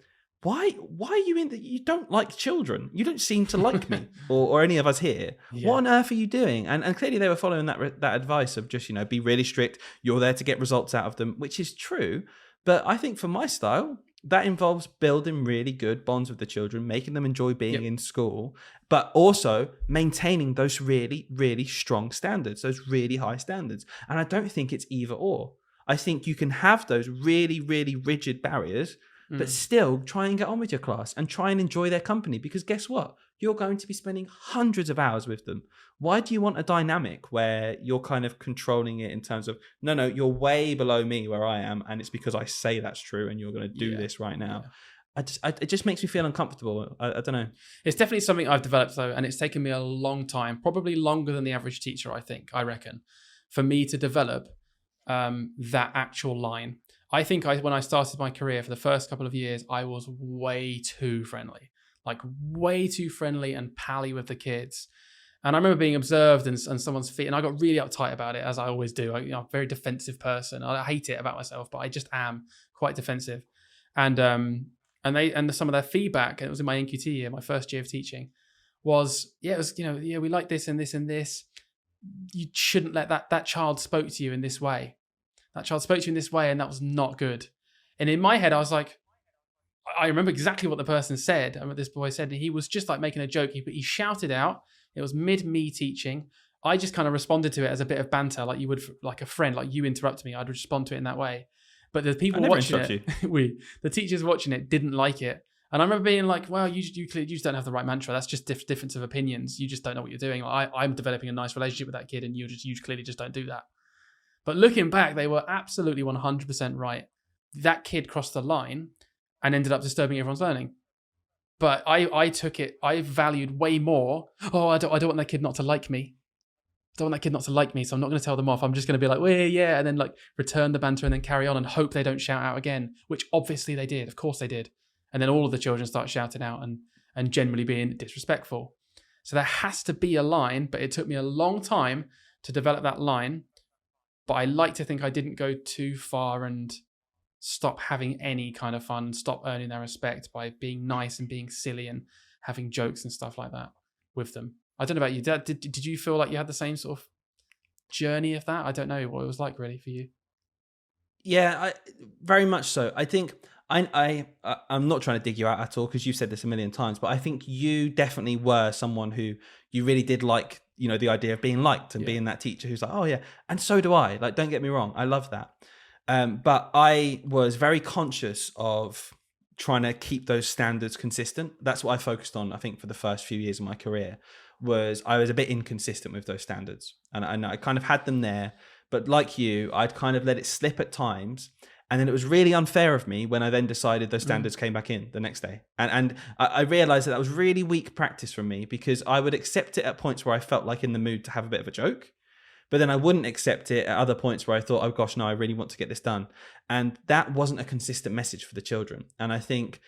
why are you in you don't like children. You don't seem to like me or any of us here. Yeah. What on earth are you doing? And clearly they were following that advice of just, be really strict. You're there to get results out of them, which is true. But I think for my style, that involves building really good bonds with the children, making them enjoy being in school, but also maintaining those really, really strong standards, those really high standards. And I don't think it's either or. I think you can have those really, really rigid barriers, but still try and get on with your class and try and enjoy their company. Because guess what? you're going to be spending hundreds of hours with them. Why do you want a dynamic where you're kind of controlling it in terms of, no, you're way below me where I am, and it's because I say that's true and you're going to do this right now. It just makes me feel uncomfortable. I don't know. It's definitely something I've developed though, and it's taken me a long time, probably longer than the average teacher, I reckon, for me to develop that actual line. I think when I started my career for the first couple of years, I was way too friendly, like way too friendly and pally with the kids. And I remember being observed and someone's feet, and I got really uptight about it, as I always do. I'm a very defensive person. I hate it about myself, but I just am quite defensive. And some of their feedback, and it was in my NQT year, my first year of teaching, was, we like this and this and this. You shouldn't let that child spoke to you in this way. That child spoke to you in this way, and that was not good. And in my head, I was like, I remember exactly what the person said, and what this boy said, and he was just like making a joke. He shouted out. It was me teaching. I just kind of responded to it as a bit of banter, like you would, like a friend, like you interrupt me, I'd respond to it in that way. But the people watching it, the teachers watching it didn't like it. And I remember being like, well, you just don't have the right mantra. That's just difference of opinions. You just don't know what you're doing. I'm developing a nice relationship with that kid, and you clearly just don't do that. But looking back, they were absolutely 100% right. That kid crossed the line and ended up disturbing everyone's learning. But I took it, I valued way more, I don't want that kid not to like me. I don't want that kid not to like me, so I'm not going to tell them off. I'm just going to be like, well, yeah, and then like return the banter and then carry on and hope they don't shout out again, which obviously they did. Of course they did. And then all of the children start shouting out and generally being disrespectful. So there has to be a line, but it took me a long time to develop that line. But I like to think I didn't go too far and stop having any kind of fun, stop earning their respect by being nice and being silly and having jokes and stuff like that with them. I don't know about you. Did you feel like you had the same sort of journey of that? I don't know what it was like really for you. Yeah, very much so. I think I'm not trying to dig you out at all, because you've said this a million times, but I think you definitely were someone who you really did like, the idea of being liked and being that teacher who's like, oh yeah, and so do I. Like, don't get me wrong, I love that. But I was very conscious of trying to keep those standards consistent. That's what I focused on, I think, for the first few years of my career, was I was a bit inconsistent with those standards. And I kind of had them there, but like you, I'd kind of let it slip at times. And then it was really unfair of me when I then decided those standards came back in the next day. And I realized that was really weak practice from me, because I would accept it at points where I felt like in the mood to have a bit of a joke. But then I wouldn't accept it at other points where I thought, oh gosh, no, I really want to get this done. And that wasn't a consistent message for the children. And I think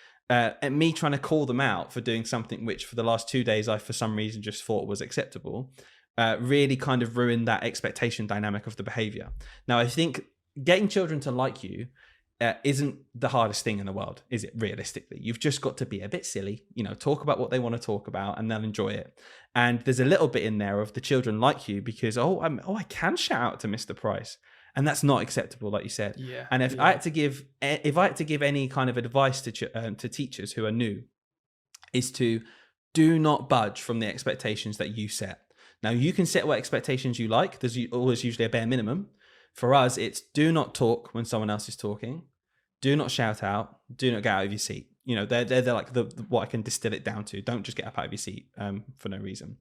me trying to call them out for doing something which for the last 2 days I for some reason just thought was acceptable, really kind of ruined that expectation dynamic of the behavior. Now, I think getting children to like you isn't the hardest thing in the world, is it, realistically? You've just got to be a bit silly, talk about what they want to talk about, and they'll enjoy it. And there's a little bit in there of the children like you because, I can shout out to Mr. Price. And that's not acceptable, like you said. Yeah. And if I had to give any kind of advice to teachers who are new, is to do not budge from the expectations that you set. Now, you can set what expectations you like. There's always usually a bare minimum. For us, it's do not talk when someone else is talking. Do not shout out. Do not get out of your seat. They're like what I can distill it down to. Don't just get up out of your seat for no reason.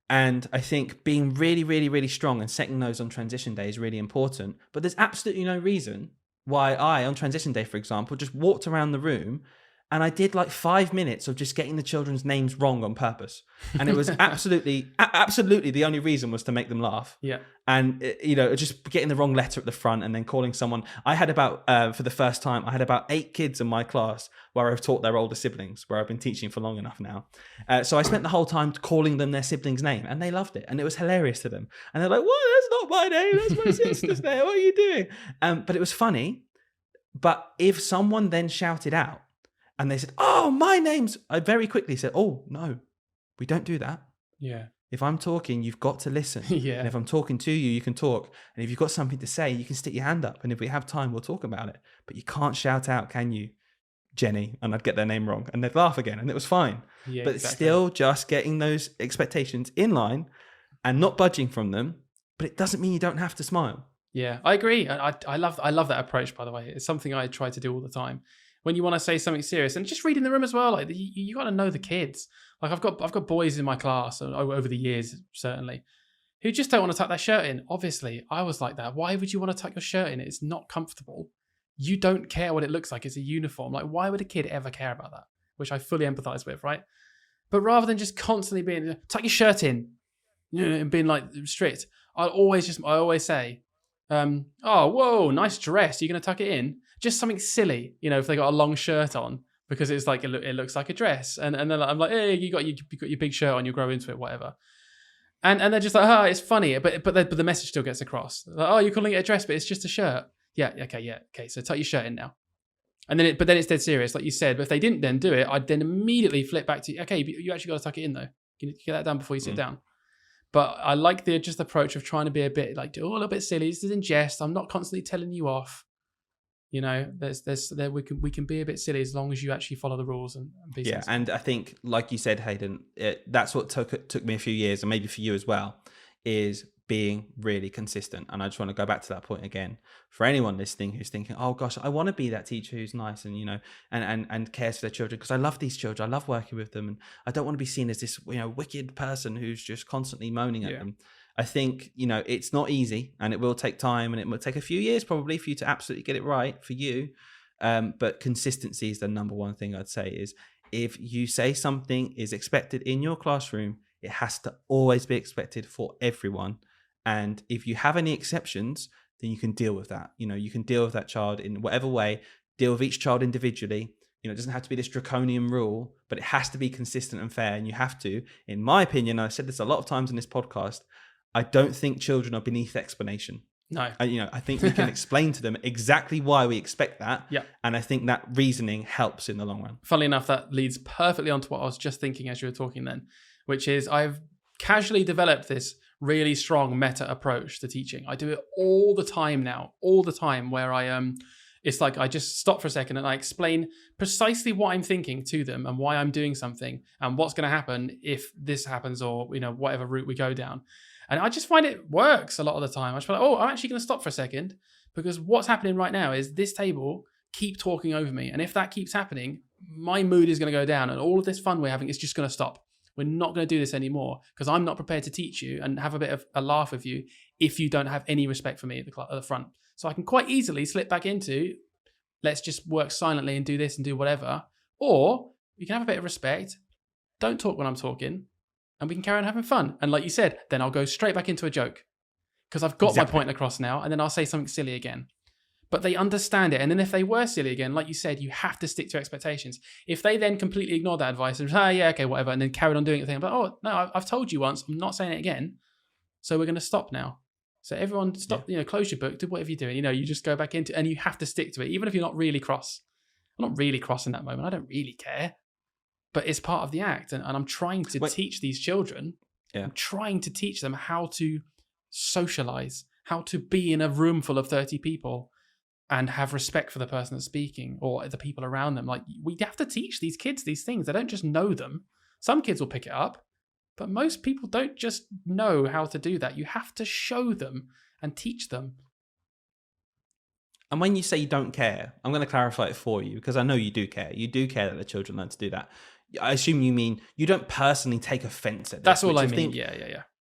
And I think being really, really, really strong and setting those on transition day is really important. But there's absolutely no reason why I, on transition day, for example, just walked around the room and I did like 5 minutes of just getting the children's names wrong on purpose. And it was absolutely the only reason was to make them laugh. Yeah. And, just getting the wrong letter at the front and then calling someone. I had for the first time, I had about 8 kids in my class where I've taught their older siblings, where I've been teaching for long enough now. So I spent the whole time calling them their sibling's name, and they loved it. And it was hilarious to them. And they're like, what? That's not my name. That's my sister's name. What are you doing? But it was funny. But if someone then shouted out, and they said, oh, my name's... I very quickly said, oh, no, we don't do that. Yeah. If I'm talking, you've got to listen. Yeah. And if I'm talking to you, you can talk. And if you've got something to say, you can stick your hand up. And if we have time, we'll talk about it. But you can't shout out, can you, Jenny? And I'd get their name wrong. And they'd laugh again. And it was fine. Yeah, but exactly. Still just getting those expectations in line and not budging from them. But it doesn't mean you don't have to smile. Yeah, I agree. I love that approach, by the way. It's something I try to do all the time. when you want to say something serious, and just reading the room as well. Like you got to know the kids. Like I've got boys in my class over the years, certainly, who just don't want to tuck their shirt in. Obviously, I was like that. Why would you want to tuck your shirt in? It's not comfortable. You don't care what it looks like. It's a uniform. Like, why would a kid ever care about that? Which I fully empathize with, right? But rather than just constantly being, tuck your shirt in, and being like strict, I always say, oh, whoa, nice dress. Are you going to tuck it in? Just something silly, if they got a long shirt on, because it's like, it looks like a dress. And then I'm like, hey, you got your big shirt on, you grow into it, whatever. And they're just like, it's funny, but the message still gets across. Like, oh, you're calling it a dress, but it's just a shirt. Yeah, okay. So tuck your shirt in now. And then it's dead serious, like you said. But if they didn't then do it, I'd then immediately flip back to, okay, you actually got to tuck it in though. Can you get that done before you sit down? But I like the just approach of trying to be a bit like, a little bit silly. This is in jest. I'm not constantly telling you off. We can be a bit silly as long as you actually follow the rules and be sensible. And I think, like you said, Hayden, that's what took me a few years, and maybe for you as well, is being really consistent. And I just want to go back to that point again for anyone listening who's thinking, oh gosh, I want to be that teacher who's nice and and cares for their children, because I love these children, I love working with them, and I don't want to be seen as this wicked person who's just constantly moaning at them. I think it's not easy, and it will take time, and it will take a few years probably for you to absolutely get it right for you, but consistency is the number one thing I'd say. Is if you say something is expected in your classroom, it has to always be expected for everyone. And if you have any exceptions, then you can deal with that. You can deal with that child in whatever way, deal with each child individually. It doesn't have to be this draconian rule, but it has to be consistent and fair. And you have to, in my opinion, I've said this a lot of times in this podcast, I don't think children are beneath explanation. No. I think we can explain to them exactly why we expect that. Yeah. And I think that reasoning helps in the long run. Funnily enough, that leads perfectly onto what I was just thinking as you were talking then, which is I've casually developed this really strong meta approach to teaching. I do it all the time now, where it's like I just stop for a second and I explain precisely what I'm thinking to them and why I'm doing something and what's going to happen if this happens, or whatever route we go down. And I just find it works a lot of the time. I just feel like, I'm actually going to stop for a second, because what's happening right now is this table keep talking over me, and if that keeps happening, my mood is going to go down, and all of this fun we're having is just going to stop. We're not going to do this anymore, because I'm not prepared to teach you and have a bit of a laugh with you if you don't have any respect for me at the front. So I can quite easily slip back into, let's just work silently and do this and do whatever. Or you can have a bit of respect, don't talk when I'm talking, and we can carry on having fun. And like you said, then I'll go straight back into a joke, because I've got my point across now, and then I'll say something silly again. But they understand it. And then if they were silly again, like you said, you have to stick to expectations. If they then completely ignore that advice and yeah, okay, whatever, and then carried on doing it, but oh, no, I've told you once, I'm not saying it again. So we're going to stop now. So everyone stop, close your book, do whatever you're doing. You just go back into, and you have to stick to it, even if you're not really cross. I'm not really cross in that moment. I don't really care. But it's part of the act. And I'm trying to teach these children, I'm trying to teach them how to socialize, how to be in a room full of 30 people and have respect for the person that's speaking or the people around them. Like, we have to teach these kids these things. They don't just know them. Some kids will pick it up, but most people don't just know how to do that. You have to show them and teach them. And when you say you don't care, I'm going to clarify it for you, because I know you do care. You do care that the children learn to do that. I assume you mean you don't personally take offense at this. That's all I mean.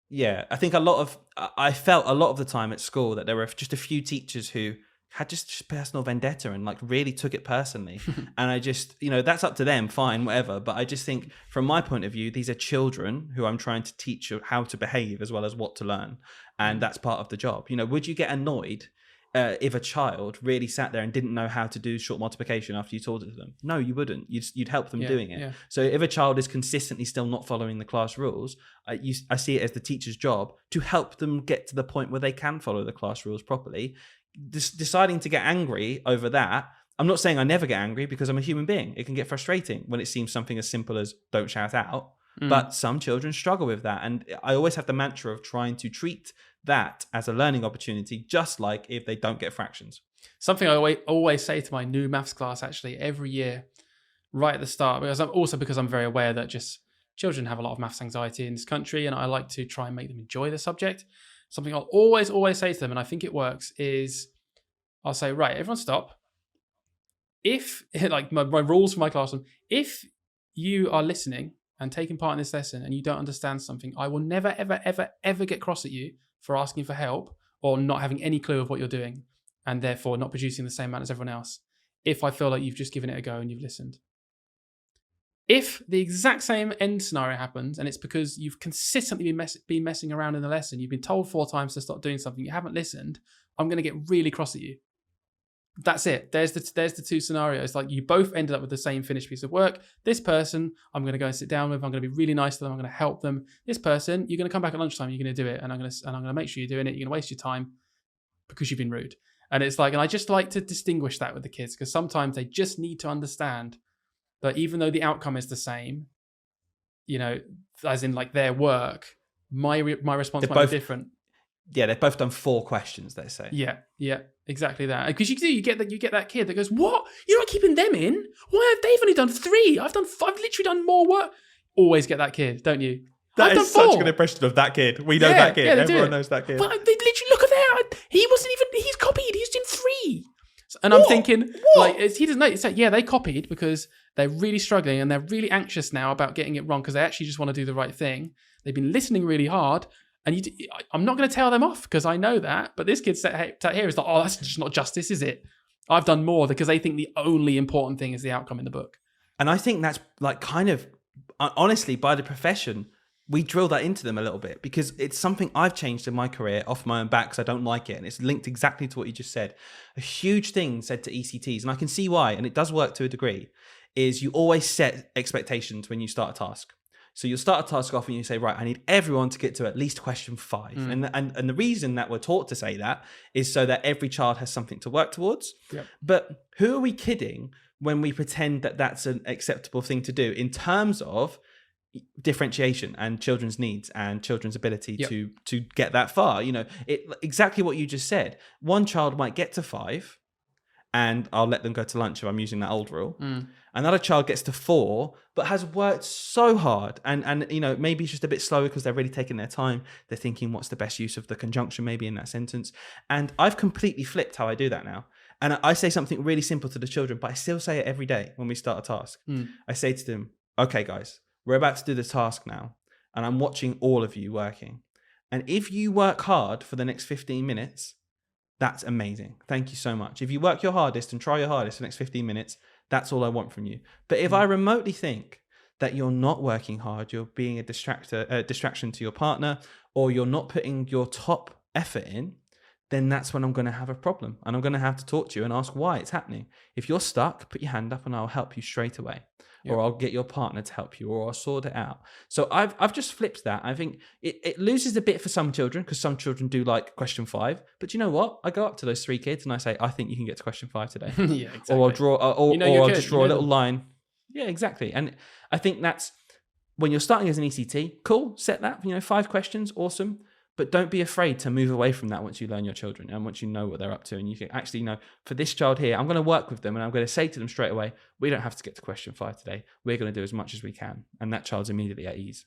Yeah. I think I felt a lot of the time at school that there were just a few teachers who had just personal vendetta and really took it personally. And I just, that's up to them, fine, whatever. But I just think from my point of view, these are children who I'm trying to teach how to behave as well as what to learn. And that's part of the job. Would you get annoyed if a child really sat there and didn't know how to do short multiplication after you taught it to them? No, you wouldn't. You'd help them doing it. Yeah. So if a child is consistently still not following the class rules, I see it as the teacher's job to help them get to the point where they can follow the class rules properly. Deciding to get angry over that, I'm not saying I never get angry, because I'm a human being. It can get frustrating when it seems something as simple as don't shout out. But some children struggle with that. And I always have the mantra of trying to treat that as a learning opportunity, just like if they don't get fractions. Something I always say to my new maths class, actually, every year, right at the start, because I'm very aware that just children have a lot of maths anxiety in this country, and I like to try and make them enjoy the subject. Something I'll always say to them, and I think it works, is I'll say, right, everyone stop. if like my rules for my classroom, if you are listening and taking part in this lesson and you don't understand something, I will never, ever, ever, ever get cross at you for asking for help or not having any clue of what you're doing and therefore not producing the same amount as everyone else if I feel like you've just given it a go and you've listened. If the exact same end scenario happens and it's because you've consistently been messing around in the lesson, you've been told 4 times to stop doing something, you haven't listened, I'm going to get really cross at you. That's it. There's the 2 scenarios. Like you both ended up with the same finished piece of work. This person, I'm going to go and sit down with. I'm going to be really nice to them. I'm going to help them. This person, you're going to come back at lunchtime. You're going to do it, and I'm going to make sure you're doing it. You're going to waste your time because you've been rude. And it's like, and I just like to distinguish that with the kids because sometimes they just need to understand that even though the outcome is the same, you know, as in like their work, my response might be different. Yeah, they've both done 4 questions, they say. Yeah, exactly that. Because you get that kid that goes, "What? You're not keeping them in? Why have they only done 3? I've literally done more work." Always get that kid, don't you? That is such a good impression of that kid. We know that kid. Everyone knows that kid. But they literally look at that. He's copied. He's done 3. And I'm thinking, like, he doesn't know. It's like, yeah, they copied because they're really struggling and they're really anxious now about getting it wrong because they actually just want to do the right thing. They've been listening really hard. And I'm not going to tell them off because I know that. But this kid sat here is like, oh, that's just not justice, is it? I've done more because they think the only important thing is the outcome in the book. And I think that's like kind of, honestly, by the profession, we drill that into them a little bit because it's something I've changed in my career off my own back because I don't like it. And it's linked exactly to what you just said. A huge thing said to ECTs, and I can see why, and it does work to a degree, is you always set expectations when you start a task. So you'll start a task off and you say, right, I need everyone to get to at least question 5. And the reason that we're taught to say that is so that every child has something to work towards. Yep. But who are we kidding when we pretend that that's an acceptable thing to do in terms of differentiation and children's needs and children's ability to get that far? You know, exactly what you just said. One child might get to 5 and I'll let them go to lunch if I'm using that old rule. Another child gets to 4, but has worked so hard and you know, maybe it's just a bit slower because they're really taking their time. They're thinking what's the best use of the conjunction maybe in that sentence. And I've completely flipped how I do that now. And I say something really simple to the children, but I still say it every day when we start a task. I say to them, okay, guys, we're about to do the task now. And I'm watching all of you working. And if you work hard for the next 15 minutes, that's amazing. Thank you so much. If you work your hardest and try your hardest for the next 15 minutes, that's all I want from you. But if I remotely think that you're not working hard, you're being a distraction to your partner, or you're not putting your top effort in, then that's when I'm going to have a problem. And I'm going to have to talk to you and ask why it's happening. If you're stuck, put your hand up and I'll help you straight away. Or I'll get your partner to help you, or I'll sort it out. So I've just flipped that. I think it loses a bit for some children because some children do like question 5. But you know what? I go up to those 3 kids and I say, I think you can get to question 5 today. Yeah, exactly. Or I'll draw, I'll just draw a little line. Yeah, exactly. And I think that's when you're starting as an ECT. Cool, set that. 5 questions, awesome. But don't be afraid to move away from that once you learn your children and once you know what they're up to. And you can actually know, for this child here, I'm going to work with them and I'm going to say to them straight away, we don't have to get to question 5 today. We're going to do as much as we can. And that child's immediately at ease.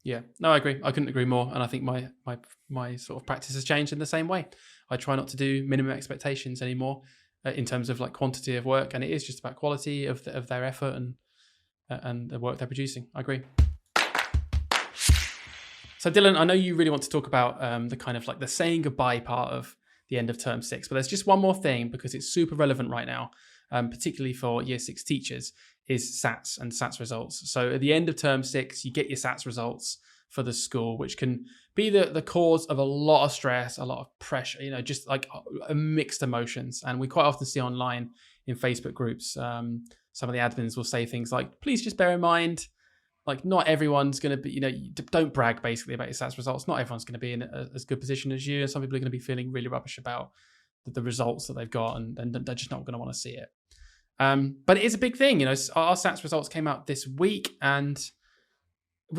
Yeah, no, I agree. I couldn't agree more. And I think my sort of practice has changed in the same way. I try not to do minimum expectations anymore in terms of like quantity of work. And it is just about quality of their effort and the work they're producing. I agree. So Dylan, I know you really want to talk about the kind of like the saying goodbye part of the end of term 6, but there's just one more thing because it's super relevant right now, particularly for year 6 teachers, is SATs and SATs results. So at the end of term 6, you get your SATs results for the school, which can be the cause of a lot of stress, a lot of pressure, just like mixed emotions. And we quite often see online in Facebook groups, some of the admins will say things like, please just bear in mind, like not everyone's going to be, don't brag basically about your SATs results. Not everyone's going to be in as good position as you. And some people are going to be feeling really rubbish about the results that they've got and they're just not going to want to see it. But it is a big thing. Our SATs results came out this week and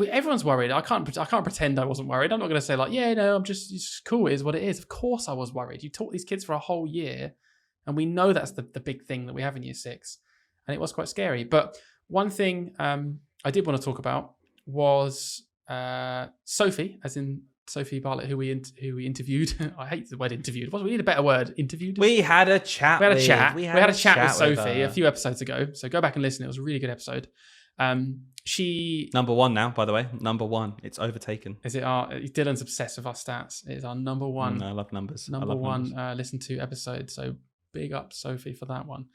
everyone's worried. I can't pretend I wasn't worried. I'm not going to say like, yeah, no, it's just cool. It is what it is. Of course I was worried. You taught these kids for a whole year and we know that's the big thing that we have in year 6. And it was quite scary. But one thing, I did want to talk about was Sophie, as in Sophie Bartlett, who we interviewed. I hate the word interviewed. We need a better word. Interviewed. We had a chat. We had a chat with with Sophie her. a few episodes ago. So go back and listen. It was a really good episode. She number one now, by the way. Number one. It's overtaken. is it our Dylan's obsessed with our stats. It is our number one. I love numbers. Number I love one numbers. listen to episode. So big up Sophie for that one.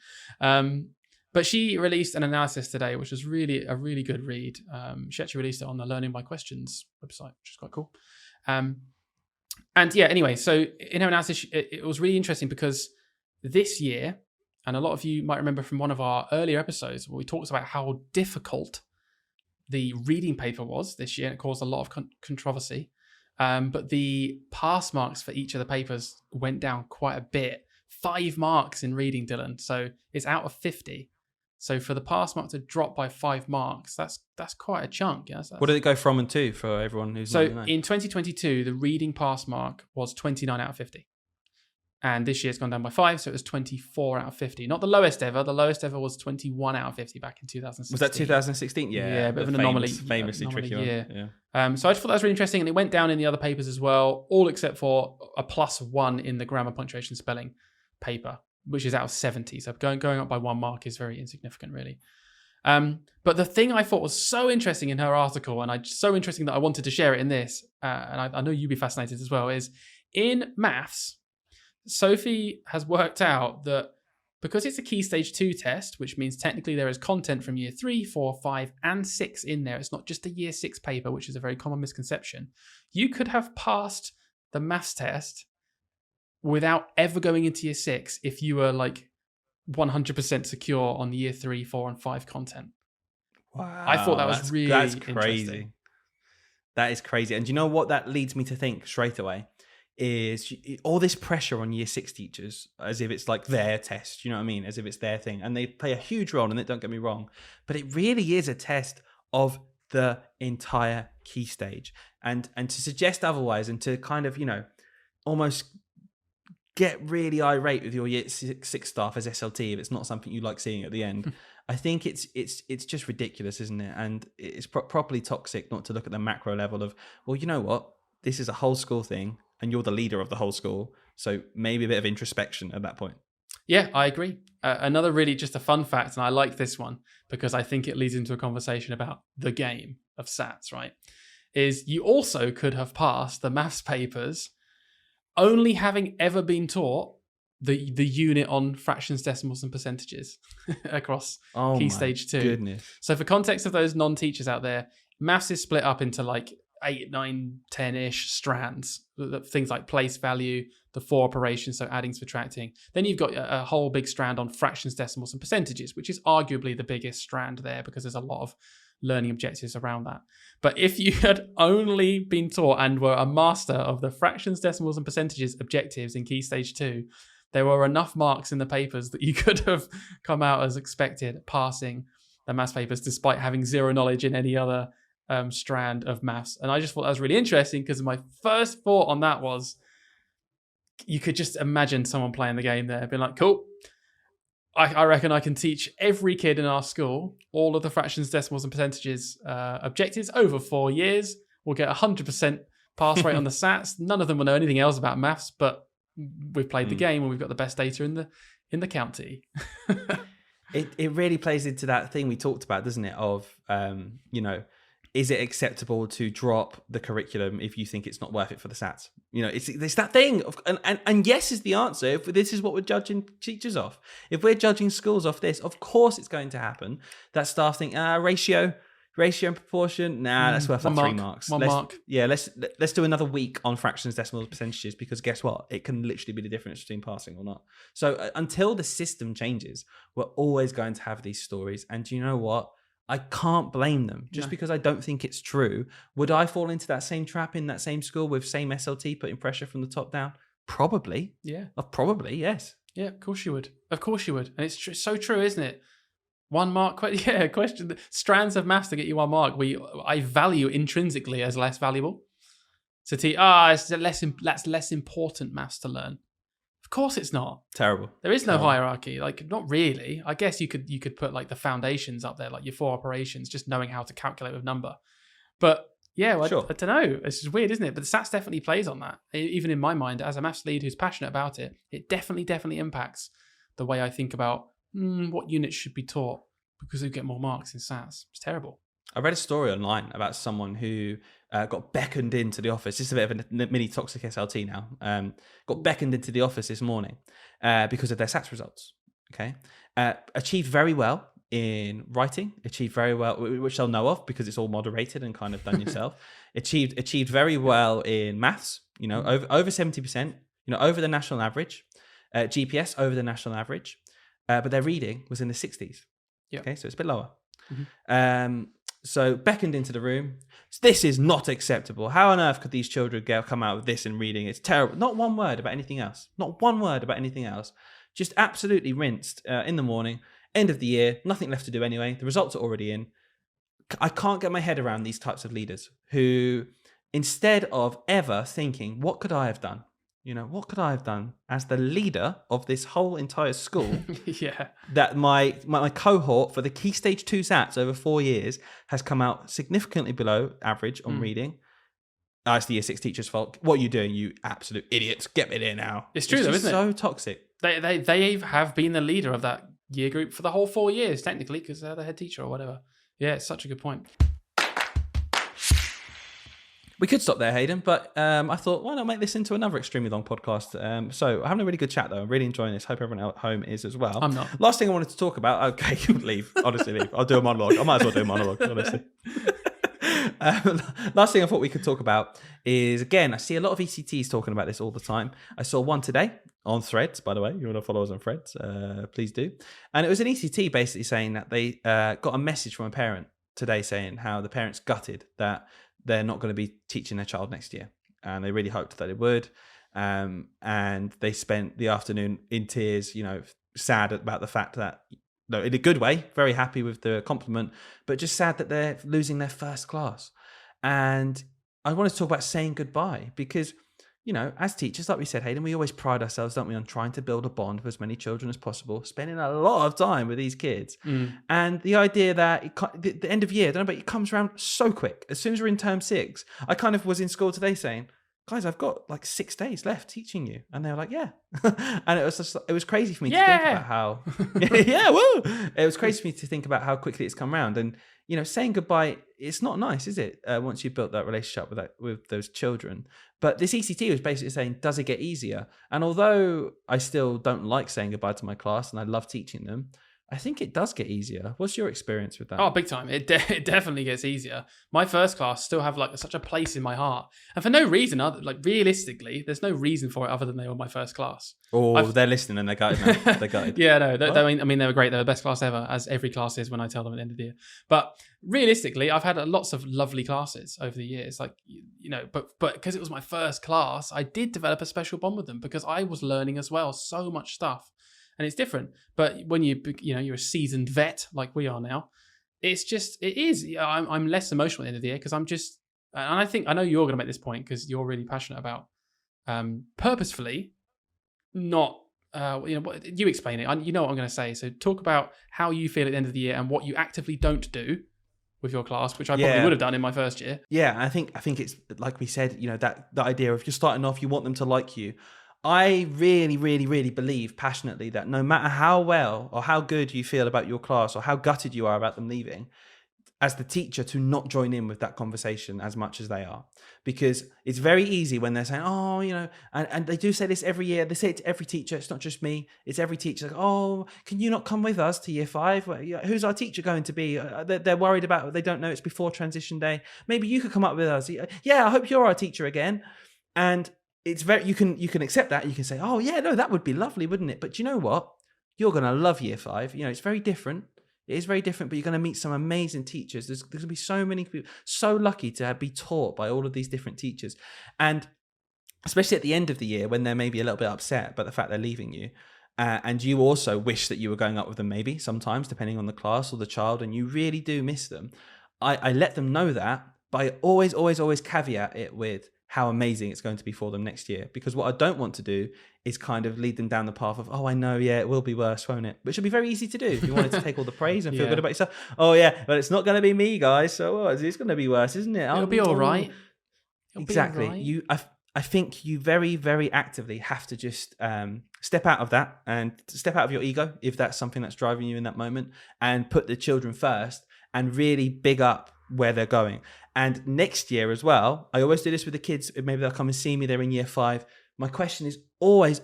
But she released an analysis today, which was really a really good read. She actually released it on the Learning by Questions website, which is quite cool. And yeah, anyway, so in her analysis, it was really interesting because this year, and a lot of you might remember from one of our earlier episodes where we talked about how difficult the reading paper was this year, and it caused a lot of controversy. But the pass marks for each of the papers went down quite a bit. 5 marks in reading, Dylan. So it's out of 50. So for the pass mark to drop by 5 marks, that's quite a chunk. Yeah, what did it go from and to for everyone who's so not in 2022, the reading pass mark was 29 out of 50. And this year it's gone down by 5, so it was 24 out of 50. Not the lowest ever. The lowest ever was 21 out of 50 back in 2016. Was that 2016? Yeah, a bit of an anomaly. Famously tricky one. Yeah. Yeah. So I just thought that was really interesting, and it went down in the other papers as well, all except for a +1 in the grammar, punctuation, spelling paper, which is out of 70. So going up by 1 mark is very insignificant, really. But the thing I thought was so interesting in her article, and so interesting that I wanted to share it in this, and I know you'd be fascinated as well, is in maths, Sophie has worked out that because it's a Key Stage 2 test, which means technically there is content from year 3, 4, 5, and 6 in there. It's not just a year 6 paper, which is a very common misconception. You could have passed the maths test without ever going into year 6 if you were like 100% secure on the year 3, 4, and 5 content. Wow. I thought that was that's interesting. crazy. That is crazy. And do you know what that leads me to think straight away? Is all this pressure on year 6 teachers as if it's like their test, you know what I mean? As if it's their thing. And they play a huge role in it, don't get me wrong. But it really is a test of the entire Key Stage. And to suggest otherwise and to kind of, almost get really irate with your year 6 staff as SLT if it's not something you like seeing at the end. I think it's just ridiculous, isn't it? And it's properly toxic not to look at the macro level of, well, you know what? This is a whole school thing. And you're the leader of the whole school. So maybe a bit of introspection at that point. Yeah, I agree. Another really just a fun fact, and I like this one because I think it leads into a conversation about the game of SATs, right? Is you also could have passed the maths papers only having ever been taught the unit on fractions, decimals, and percentages across Key Stage 2. Goodness. So for context of those non-teachers out there, maths is split up into like 8, 9, 10-ish strands. Things like place value, the 4 operations, so adding, subtracting. Then you've got a whole big strand on fractions, decimals, and percentages, which is arguably the biggest strand there because there's a lot of learning objectives around that. But if you had only been taught and were a master of the fractions, decimals, and percentages objectives in Key Stage 2, there were enough marks in the papers that you could have come out as expected, passing the maths papers despite having zero knowledge in any other strand of maths. And I just thought that was really interesting because my first thought on that was you could just imagine someone playing the game there being like, cool, I reckon I can teach every kid in our school all of the fractions, decimals, and percentages objectives over 4 years. We'll get 100% pass rate on the SATs. None of them will know anything else about maths, but we've played the game and we've got the best data in the county. It really plays into that thing we talked about, doesn't it? Of is it acceptable to drop the curriculum if you think it's not worth it for the SATs? It's that thing of, and yes is the answer. If this is what we're judging teachers off, if we're judging schools off this, of course it's going to happen that staff think ratio and proportion. Nah, that's worth like 3 marks. One mark. Yeah, let's do another week on fractions, decimals, percentages, because guess what? It can literally be the difference between passing or not. So until the system changes, we're always going to have these stories. And do you know what? I can't blame them just because I don't think it's true. Would I fall into that same trap in that same school with same SLT putting pressure from the top down? Probably. Yeah. Probably, yes. Yeah, of course you would. Of course you would. And it's so true, isn't it? 1 mark. Question. Strands of maths to get you 1 mark. I value intrinsically as less valuable. So that's less important maths to learn. Of course it's not. Terrible. There is no hierarchy. Like, not really. I guess you could put like the foundations up there, like your 4 operations, just knowing how to calculate with number. But Yeah, well, Sure. I don't know. It's just weird, isn't it? But the SATs definitely plays on that. Even in my mind, as a maths lead who's passionate about it, it definitely impacts the way I think about what units should be taught because they get more marks in SATs. It's terrible. I read a story online about someone who got beckoned into the office. This is a bit of a mini toxic SLT now. Got beckoned into the office this morning because of their SATs results. Okay, achieved very well in writing. Achieved very well, which they'll know of because it's all moderated and kind of done yourself. achieved very well in maths. You know, over 70%. You know, over the national average. GPS over the national average, but their reading was in the 60s. Yeah. Okay, so it's a bit lower. So beckoned into the room. This is not acceptable. How on earth could these children come out with this in reading? It's terrible. Not one word about anything else. Not one word about anything else. Just absolutely rinsed in the morning. End of the year. Nothing left to do anyway. The results are already in. I can't get my head around these types of leaders who, instead of ever thinking, what could I have done? You know, what could I have done as the leader of this whole entire school? Yeah. That my cohort for the Key Stage 2 SATs over 4 years has come out significantly below average on reading. It's the year 6 teacher's fault. What are you doing, you absolute idiots? Get me there now. It's true, though, isn't it? So toxic. They have been the leader of that year group for the whole 4 years, technically, because they're the head teacher or whatever. Yeah, it's such a good point. We could stop there, Hayden, but I thought, why not make this into another extremely long podcast? So I'm having a really good chat, though. I'm really enjoying this. Hope everyone at home is as well. I'm not. Last thing I wanted to talk about, okay, leave. Honestly, leave. I'll do a monologue. I might as well do a monologue, honestly. Last thing I thought we could talk about is, again, I see a lot of ECTs talking about this all the time. I saw one today on Threads, by the way. You want to follow us on Threads? Please do. And it was an ECT basically saying that they got a message from a parent today saying how the parent's gutted that they're not going to be teaching their child next year. And they really hoped that it would. And they spent the afternoon in tears, you know, sad about the fact that, no, in a good way, very happy with the compliment, but just sad that they're losing their first class. And I want to talk about saying goodbye because, you know, as teachers, like we said, Hayden, we always pride ourselves, don't we, on trying to build a bond with as many children as possible, spending a lot of time with these kids. And the idea that the end of year, I don't know, but it comes around so quick. As soon as we're in term 6, I kind of was in school today saying, guys, I've got like 6 days left teaching you. And they were like, yeah. And it was just, it was crazy for me to think about how, yeah, woo! It was crazy for me to think about how quickly it's come around. And, you know, saying goodbye, it's not nice, is it? Once you've built that relationship with those children. But this ECT was basically saying, does it get easier? And although I still don't like saying goodbye to my class and I love teaching them, I think it does get easier. What's your experience with that? Oh, big time. It definitely gets easier. My first class still have like such a place in my heart. And for no reason, like realistically, there's no reason for it other than they were my first class. Oh, they're listening and they're gutted now. They're gutted. Yeah, no, I mean, they were great. They were the best class ever, as every class is when I tell them at the end of the year. But realistically, I've had lots of lovely classes over the years. Like, you know, but because it was my first class, I did develop a special bond with them because I was learning as well so much stuff. And it's different. But when you're a seasoned vet like we are now, it is. I'm less emotional at the end of the year because I'm just, and I know you're going to make this point because you're really passionate about purposefully not, you explain it. You know what I'm going to say. So talk about how you feel at the end of the year and what you actively don't do with your class, which I probably would have done in my first year. Yeah, I think it's like we said, you know, that idea of you're starting off, you want them to like you. I really, really, really believe passionately that no matter how well or how good you feel about your class or how gutted you are about them leaving, as the teacher to not join in with that conversation as much as they are. Because it's very easy when they're saying, oh, you know, and they do say this every year. They say it to every teacher. It's not just me. It's every teacher. Like, oh, can you not come with us to year 5? Who's our teacher going to be? They're worried about, they don't know it's before transition day. Maybe you could come up with us. Yeah, I hope you're our teacher again. And it's very, you can accept that. You can say, oh yeah, no, that would be lovely, wouldn't it? But you know what? You're going to love year 5. You know, it's very different. It is very different, but you're going to meet some amazing teachers. There's going to be so many people, so lucky to be taught by all of these different teachers. And especially at the end of the year when they're maybe a little bit upset about the fact they're leaving you. And you also wish that you were going up with them maybe sometimes, depending on the class or the child, and you really do miss them. I let them know that, but I always caveat it with, how amazing it's going to be for them next year. Because what I don't want to do is kind of lead them down the path of, oh, I know, yeah, it will be worse, won't it? Which would be very easy to do if you wanted to take all the praise and feel good about yourself. Oh, yeah, but it's not going to be me, guys. So it's going to be worse, isn't it? It'll be all right. Exactly. I think you very, very actively have to just step out of that and step out of your ego, if that's something that's driving you in that moment, and put the children first and really big up where they're going. And next year as well, I always do this with the kids. Maybe they'll come and see me. They're in year 5. My question is always,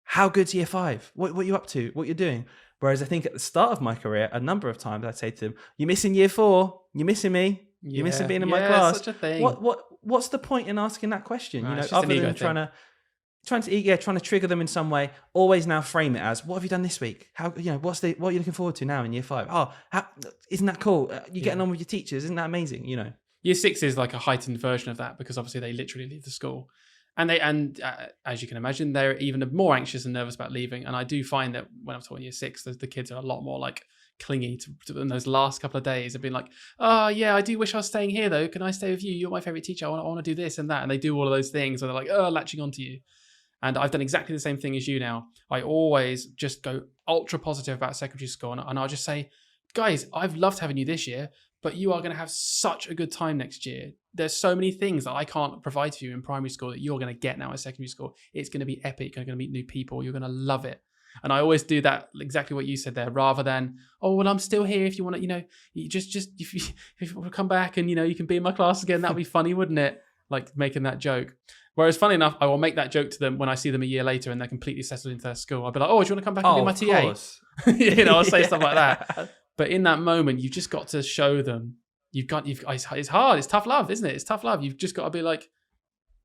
how good's year 5? What are you up to? What you're doing? Whereas I think at the start of my career, a number of times I'd say to them, you're missing year 4. You're missing me. You're missing being in my class. Such a thing. What's the point in asking that question? No, other than trying to trigger them in some way. Always now frame it as, what have you done this week? How what are you looking forward to now in year 5? Oh, isn't that cool? You're getting on with your teachers. Isn't that amazing? Year 6 is like a heightened version of that, because obviously they literally leave the school, and as you can imagine, they're even more anxious and nervous about leaving. And I do find that when I'm taught year 6, the kids are a lot more like clingy to in those last couple of days of being like, oh yeah, I do wish I was staying here though. Can I stay with you? You're my favorite teacher. I want to do this and that. And they do all of those things where they're like, latching onto you. And I've done exactly the same thing as you now. I always just go ultra positive about secondary school, and I'll just say, guys, I've loved having you this year, but you are going to have such a good time next year. There's so many things that I can't provide to you in primary school that you're going to get now in secondary school. It's going to be epic. You're going to meet new people. You're going to love it. And I always do that, exactly what you said there, rather than, oh, well, I'm still here if you want to, you just if you want to come back and, you can be in my class again, that would be funny, wouldn't it? Like making that joke. Whereas, funny enough, I will make that joke to them when I see them a year later and they're completely settled into their school. I'll be like, oh, do you want to come back and be my TA? I'll say stuff like that. But in that moment, you've just got to show them, it's hard. It's tough love, isn't it? It's tough love. You've just got to be like,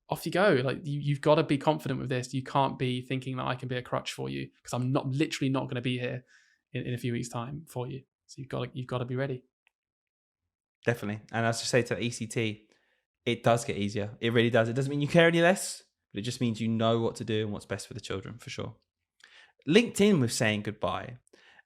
off you go. Like you've got to be confident with this. You can't be thinking that I can be a crutch for you, because I'm literally not going to be here in a few weeks' time for you. So you've got to be ready. Definitely. And as I say to the ECT, it does get easier. It really does. It doesn't mean you care any less, but it just means you know what to do and what's best for the children, for sure. Linked in with saying goodbye,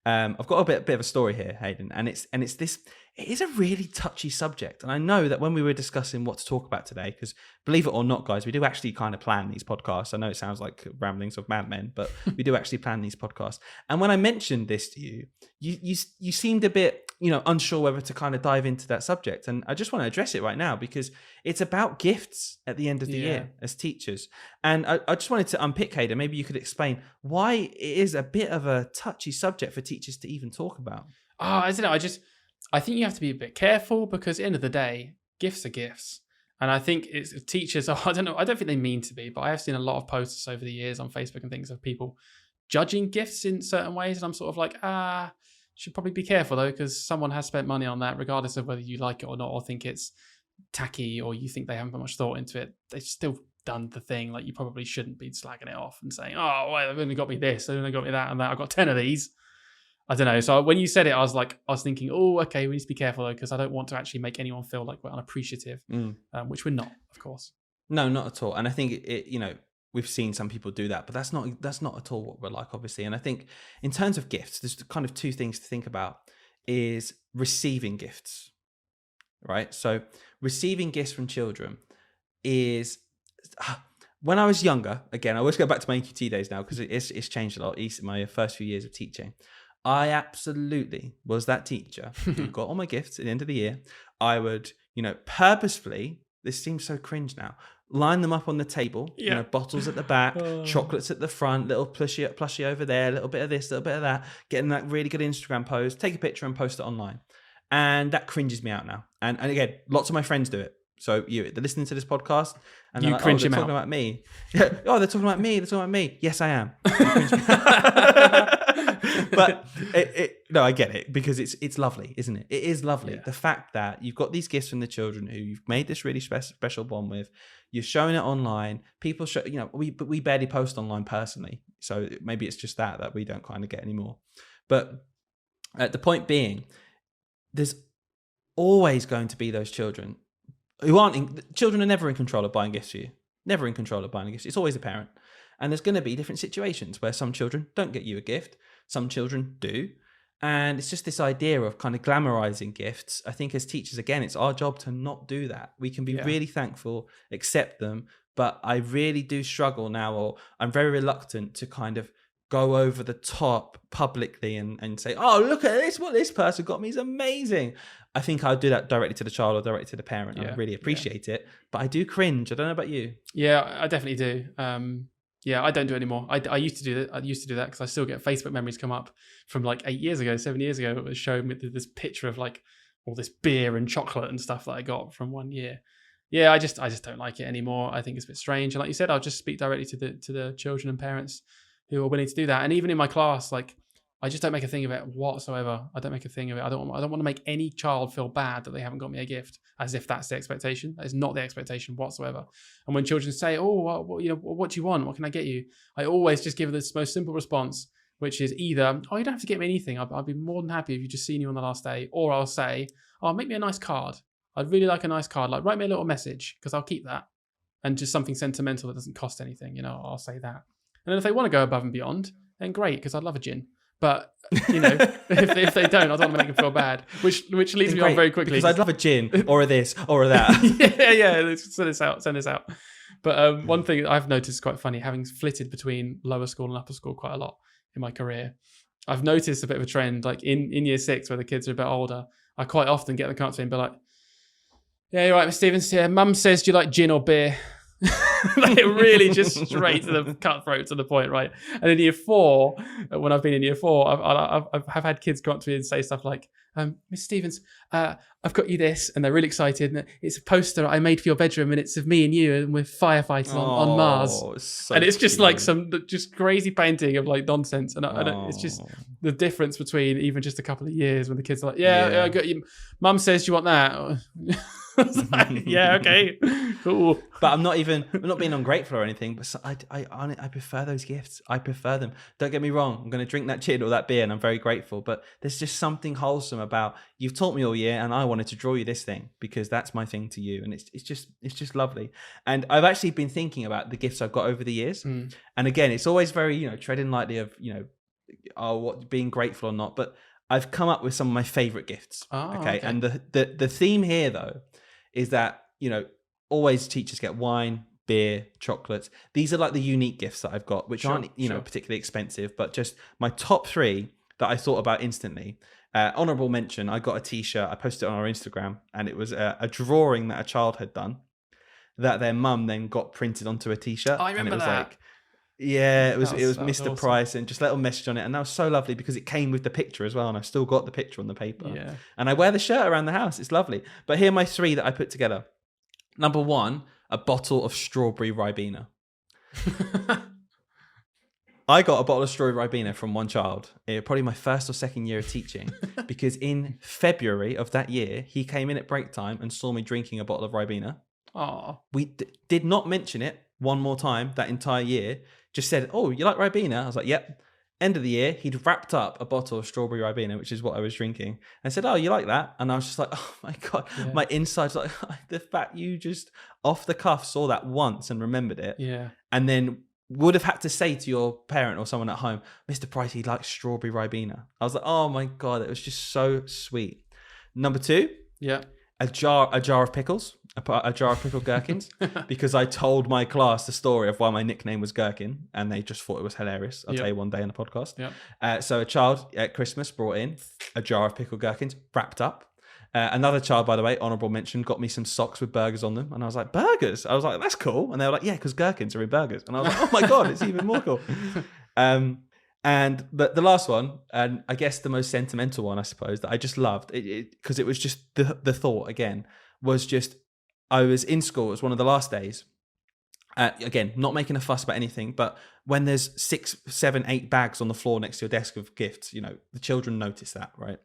I've got a bit of a story here, Hayden, and it's this. It is a really touchy subject, and I know that when we were discussing what to talk about today, because believe it or not, guys, we do actually kind of plan these podcasts. I know it sounds like ramblings of madmen, but we do actually plan these podcasts. And when I mentioned this to you, you seemed a bit, unsure whether to kind of dive into that subject, and I just want to address it right now because it's about gifts at the end of the year as teachers, and I just wanted to unpick, Hayden. Maybe you could explain why it is a bit of a touchy subject for teachers to even talk about. I think you have to be a bit careful, because at the end of the day, gifts are gifts. And I think teachers, I don't think they mean to be, but I have seen a lot of posts over the years on Facebook and things of people judging gifts in certain ways. And I'm sort of like, should probably be careful though, because someone has spent money on that, regardless of whether you like it or not, or think it's tacky, or you think they haven't put much thought into it. They've still done the thing. Like, you probably shouldn't be slagging it off and saying, oh, well, they've only got me this, they've only got me that and that. I've got 10 of these. I don't know. So when you said it, I was thinking, oh, okay, we need to be careful though, because I don't want to actually make anyone feel like we're unappreciative, which we're not, of course. No, not at all. And I think we've seen some people do that, but that's not at all what we're like, obviously. And I think in terms of gifts, there's kind of two things to think about: is receiving gifts, right? So receiving gifts from children is, when I was younger, again, I always go back to my EQT days now because it's changed a lot. My first few years of teaching, I absolutely was that teacher who got all my gifts at the end of the year. I would, purposefully, this seems so cringe now, line them up on the table, bottles at the back, chocolates at the front, little plushie over there, a little bit of this, a little bit of that, getting that really good Instagram pose, take a picture and post it online. And that cringes me out now. And again, lots of my friends do it. So they're listening to this podcast and you they're like, cringe they're him talking out. about me. Yeah. Oh, they're talking about me. They're talking about me. Yes, I am. But no, I get it, because it's lovely, isn't it? It is lovely. Yeah. The fact that you've got these gifts from the children who you've made this really special bond with, you're showing it online. People show, we barely post online personally, so maybe it's just that we don't kind of get anymore. But the point being, there's always going to be those children who children are never in control of buying gifts for you. Never in control of buying gifts. It's always a parent. And there's going to be different situations where some children don't get you a gift, some children do. And it's just this idea of kind of glamorizing gifts. I think as teachers, again, it's our job to not do that. We can be really thankful, accept them, but I really do struggle now, or I'm very reluctant to kind of go over the top publicly and say, oh, look at this, what this person got me is amazing. I think I'll do that directly to the child or directly to the parent. I really appreciate it, but I do cringe. I don't know about you. Yeah, I definitely do. I don't do it anymore. I used to do that. I used to do that because I still get Facebook memories come up from like 7 years ago. It was showing me this picture of like all this beer and chocolate and stuff that I got from one year. Yeah, I just don't like it anymore. I think it's a bit strange. And like you said, I'll just speak directly to the children and parents who are willing to do that. And even in my class, like I just don't make a thing of it whatsoever. I don't make a thing of it. I don't want to make any child feel bad that they haven't got me a gift, as if that's the expectation. That is not the expectation whatsoever. And when children say, "Oh, what do you want? What can I get you?" I always just give this most simple response, which is either, "Oh, you don't have to get me anything. I'd be more than happy if you just seen you on the last day," or I'll say, "Oh, make me a nice card. I'd really like a nice card. Like write me a little message because I'll keep that, and just something sentimental that doesn't cost anything. I'll say that. And then if they want to go above and beyond, then great, because I'd love a gin." But if they don't, I don't want to make them feel bad. Which leads me on very quickly. Because I'd love a gin or a this or a that. yeah. Let's send this out. But one thing I've noticed quite funny, having flitted between lower school and upper school quite a lot in my career, I've noticed a bit of a trend. Like in year 6, where the kids are a bit older, I quite often get them come up to me and be like, "Yeah, you're right, Miss Stevens. Yeah, Mum says, do you like gin or beer?" Like really just straight to the cutthroat, to the point, right? And in year 4, when I've been in year 4, I've had kids come up to me and say stuff like, "Miss Stevens, I've got you this," and they're really excited. And it's a poster I made for your bedroom, and it's of me and you, and we're firefighting on Mars. And it's just like some just crazy painting of like nonsense. And it's just the difference between even just a couple of years when the kids are like, "Yeah, I got you. Mum says you want that." I was like, yeah, okay, cool. But I'm not being ungrateful or anything, but I prefer those gifts. I prefer them. Don't get me wrong. I'm going to drink that gin or that beer and I'm very grateful, but there's just something wholesome about, you've taught me all year and I wanted to draw you this thing because that's my thing to you. And it's just lovely. And I've actually been thinking about the gifts I've got over the years. And again, it's always very, treading lightly of, what being grateful or not, but I've come up with some of my favorite gifts. Okay. And the theme here though, is that, always teachers get wine, beer, chocolates. These are like the unique gifts that I've got, which aren't, particularly expensive, but just my top 3 that I thought about instantly. Honorable mention, I got a t-shirt, I posted it on our Instagram, and it was a drawing that a child had done that their mum then got printed onto a t-shirt. I remember and it was that. Like, yeah, it was Mr. awesome. Price and just a little message on it. And that was so lovely because it came with the picture as well. And I've still got the picture on the paper. Yeah. And I wear the shirt around the house. It's lovely. But here are my 3 that I put together. Number 1, a bottle of strawberry Ribena. I got a bottle of strawberry Ribena from one child, probably my first or second year of teaching, because in February of that year, he came in at break time and saw me drinking a bottle of Ribena. Oh. We did not mention it one more time that entire year. Just said, "Oh, you like Ribena?" I was like, "Yep." End of the year, he'd wrapped up a bottle of strawberry Ribena, which is what I was drinking, and said, "Oh, you like that?" And I was just like, "Oh my God," my insides like, the fact you just off the cuff saw that once and remembered it, and then would have had to say to your parent or someone at home, "Mr. Price, he likes strawberry Ribena." I was like, "Oh my God," it was just so sweet. Number 2, a jar of pickles, a jar of pickled gherkins, because I told my class the story of why my nickname was Gherkin, and they just thought it was hilarious. I'll tell you one day on the podcast. So a child at Christmas brought in a jar of pickled gherkins wrapped up. Another child, by the way, honorable mention, got me some socks with burgers on them, and I was like, "Burgers?" I was like, "That's cool," and they were like, "Yeah, because gherkins are in burgers," and I was like, "Oh my God, it's even more cool." And the last one, and I guess the most sentimental one, I suppose, that I just loved, because it was just the thought, again, was just, I was in school, it was one of the last days, again, not making a fuss about anything, but when there's 6, 7, 8 bags on the floor next to your desk of gifts, the children notice that, right?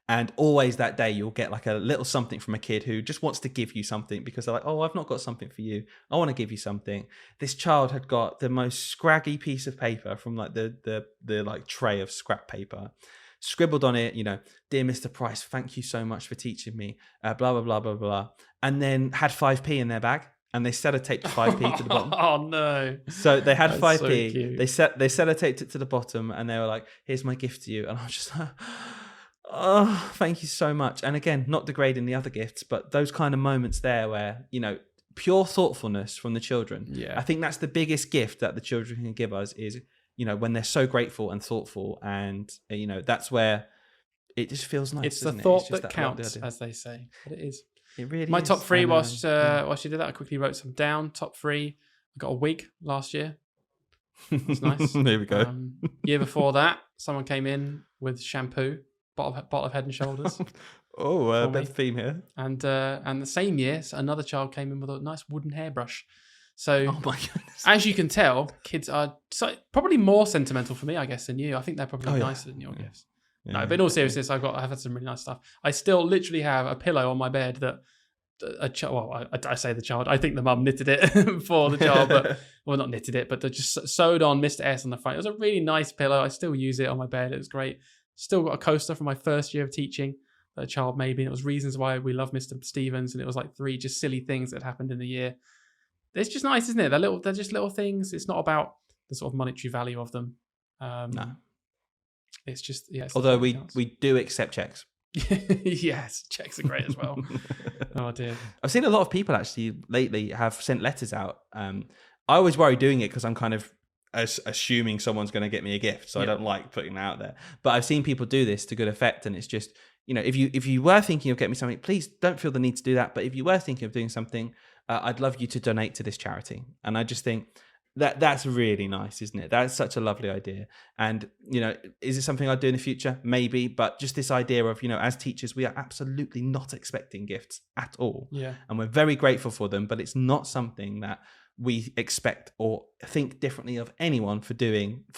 And always that day, you'll get like a little something from a kid who just wants to give you something because they're like, "Oh, I've not got something for you. I want to give you something." This child had got the most scraggy piece of paper from like the like tray of scrap paper, scribbled on it, "Dear Mr. Price, thank you so much for teaching me, blah, blah, blah, blah, blah." And then had 5p in their bag. and they sellotaped 5p to the bottom. Oh no! So they had That's 5p. so cute. They sellotaped it to the bottom, and they were like, "Here's my gift to you." And I was just like, "Oh, thank you so much." And again, not degrading the other gifts, but those kind of moments there where, you know, pure thoughtfulness from the children. Yeah. I think that's the biggest gift that the children can give us is, you know, when they're so grateful and thoughtful, and you know, that's where it just feels nice. It's the doesn't it? thought It's just that lovely counts, idea. as they say. But it is. It really My is. top three, And, whilst you did that, I quickly wrote some down. Top three, I got a wig last year. That's nice. There we go. Year before that, someone came in with shampoo, bottle of Head and Shoulders. Oh, a for bit me. of theme here. And the same year, another child came in with a nice wooden hairbrush. So, Oh my goodness. as you can tell, kids are probably more sentimental for me, I guess, than you. I think they're probably Oh, yeah. nicer than your gifts. Yeah. No, but in all seriousness, I've had some really nice stuff. I still literally have a pillow on my bed that a child. Well, I say the child. I think the mum knitted it for the child, but well, not knitted it, but they just sewed on Mr. S on the front. It was a really nice pillow. I still use it on my bed. It was great. Still got a coaster from my first year of teaching that a child made me. And it was reasons why we love Mr. Stevens, and it was like 3 just silly things that happened in the year. It's just nice, isn't it? They're just little things. It's not about the sort of monetary value of them. No. It's just it's Although the thought that we do accept checks. counts. Yes, checks are great as well. Oh dear. I've seen a lot of people actually lately have sent letters out. I always worry doing it because I'm kind of assuming someone's going to get me a gift, so I don't like putting that out there. But I've seen people do this to good effect, and it's just, you know, if you were thinking of getting me something, please don't feel the need to do that. But if you were thinking of doing something, I'd love you to donate to this charity. And I just think that's really nice, isn't it? That's such a lovely idea. And, you know, is it something I'd do in the future? Maybe. But just this idea of, you know, as teachers, we are absolutely not expecting gifts at all. Yeah. And we're very grateful for them, but it's not something that we expect or think differently of anyone for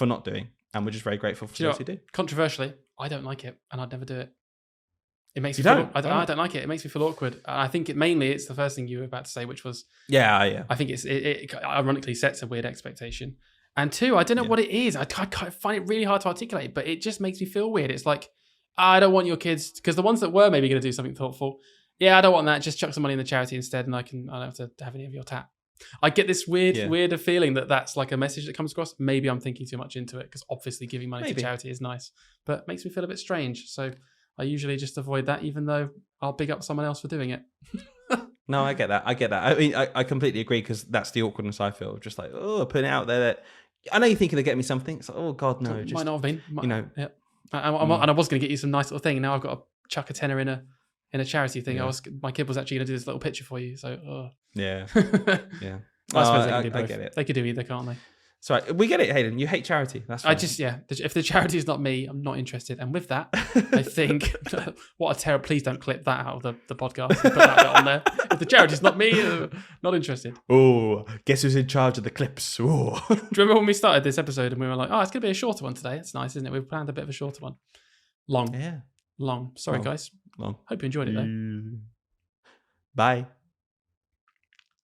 not doing. And we're just very grateful for those who do. Controversially, I don't like it, and I'd never do it. It makes You me don't? I don't like it. It makes me feel awkward. And I think it's the first thing you were about to say, which was Yeah. I think it ironically sets a weird expectation. And 2, I don't know what it is. I find it really hard to articulate, but it just makes me feel weird. It's like, I don't want your kids, because the ones that were maybe going to do something thoughtful, I don't want that. Just chuck some money in the charity instead, and I don't have to have any of your tat. I get this weirder feeling that that's like a message that comes across. Maybe I'm thinking too much into it, because obviously giving money to charity is nice, but it makes me feel a bit strange. So I usually just avoid that, even though I'll big up someone else for doing it. No, I get that. I mean, I completely agree, because that's the awkwardness I feel. Just like, putting it out there that I know you're thinking of getting me something. It's like, oh God, no. Might not have been. You know. Yeah. And I was going to get you some nice little thing. Now I've got to chuck a tenner in a charity thing. Yeah. My kid was actually going to do this little picture for you. So, Yeah. Yeah. I suppose they can do both. I get it. They could do either, can't they? Sorry, we get it, Hayden. You hate charity. That's fine. If the charity is not me, I'm not interested. And with that, I think, what a terror. Please don't clip that out of the podcast and put that bit on there. If the charity's not me, not interested. Oh, guess who's in charge of the clips? Oh. Do you remember when we started this episode and we were like, it's going to be a shorter one today? That's nice, isn't it? We've planned a bit of a shorter one. Long. Yeah. Long. Sorry, guys. Long. Hope you enjoyed it, though. Bye.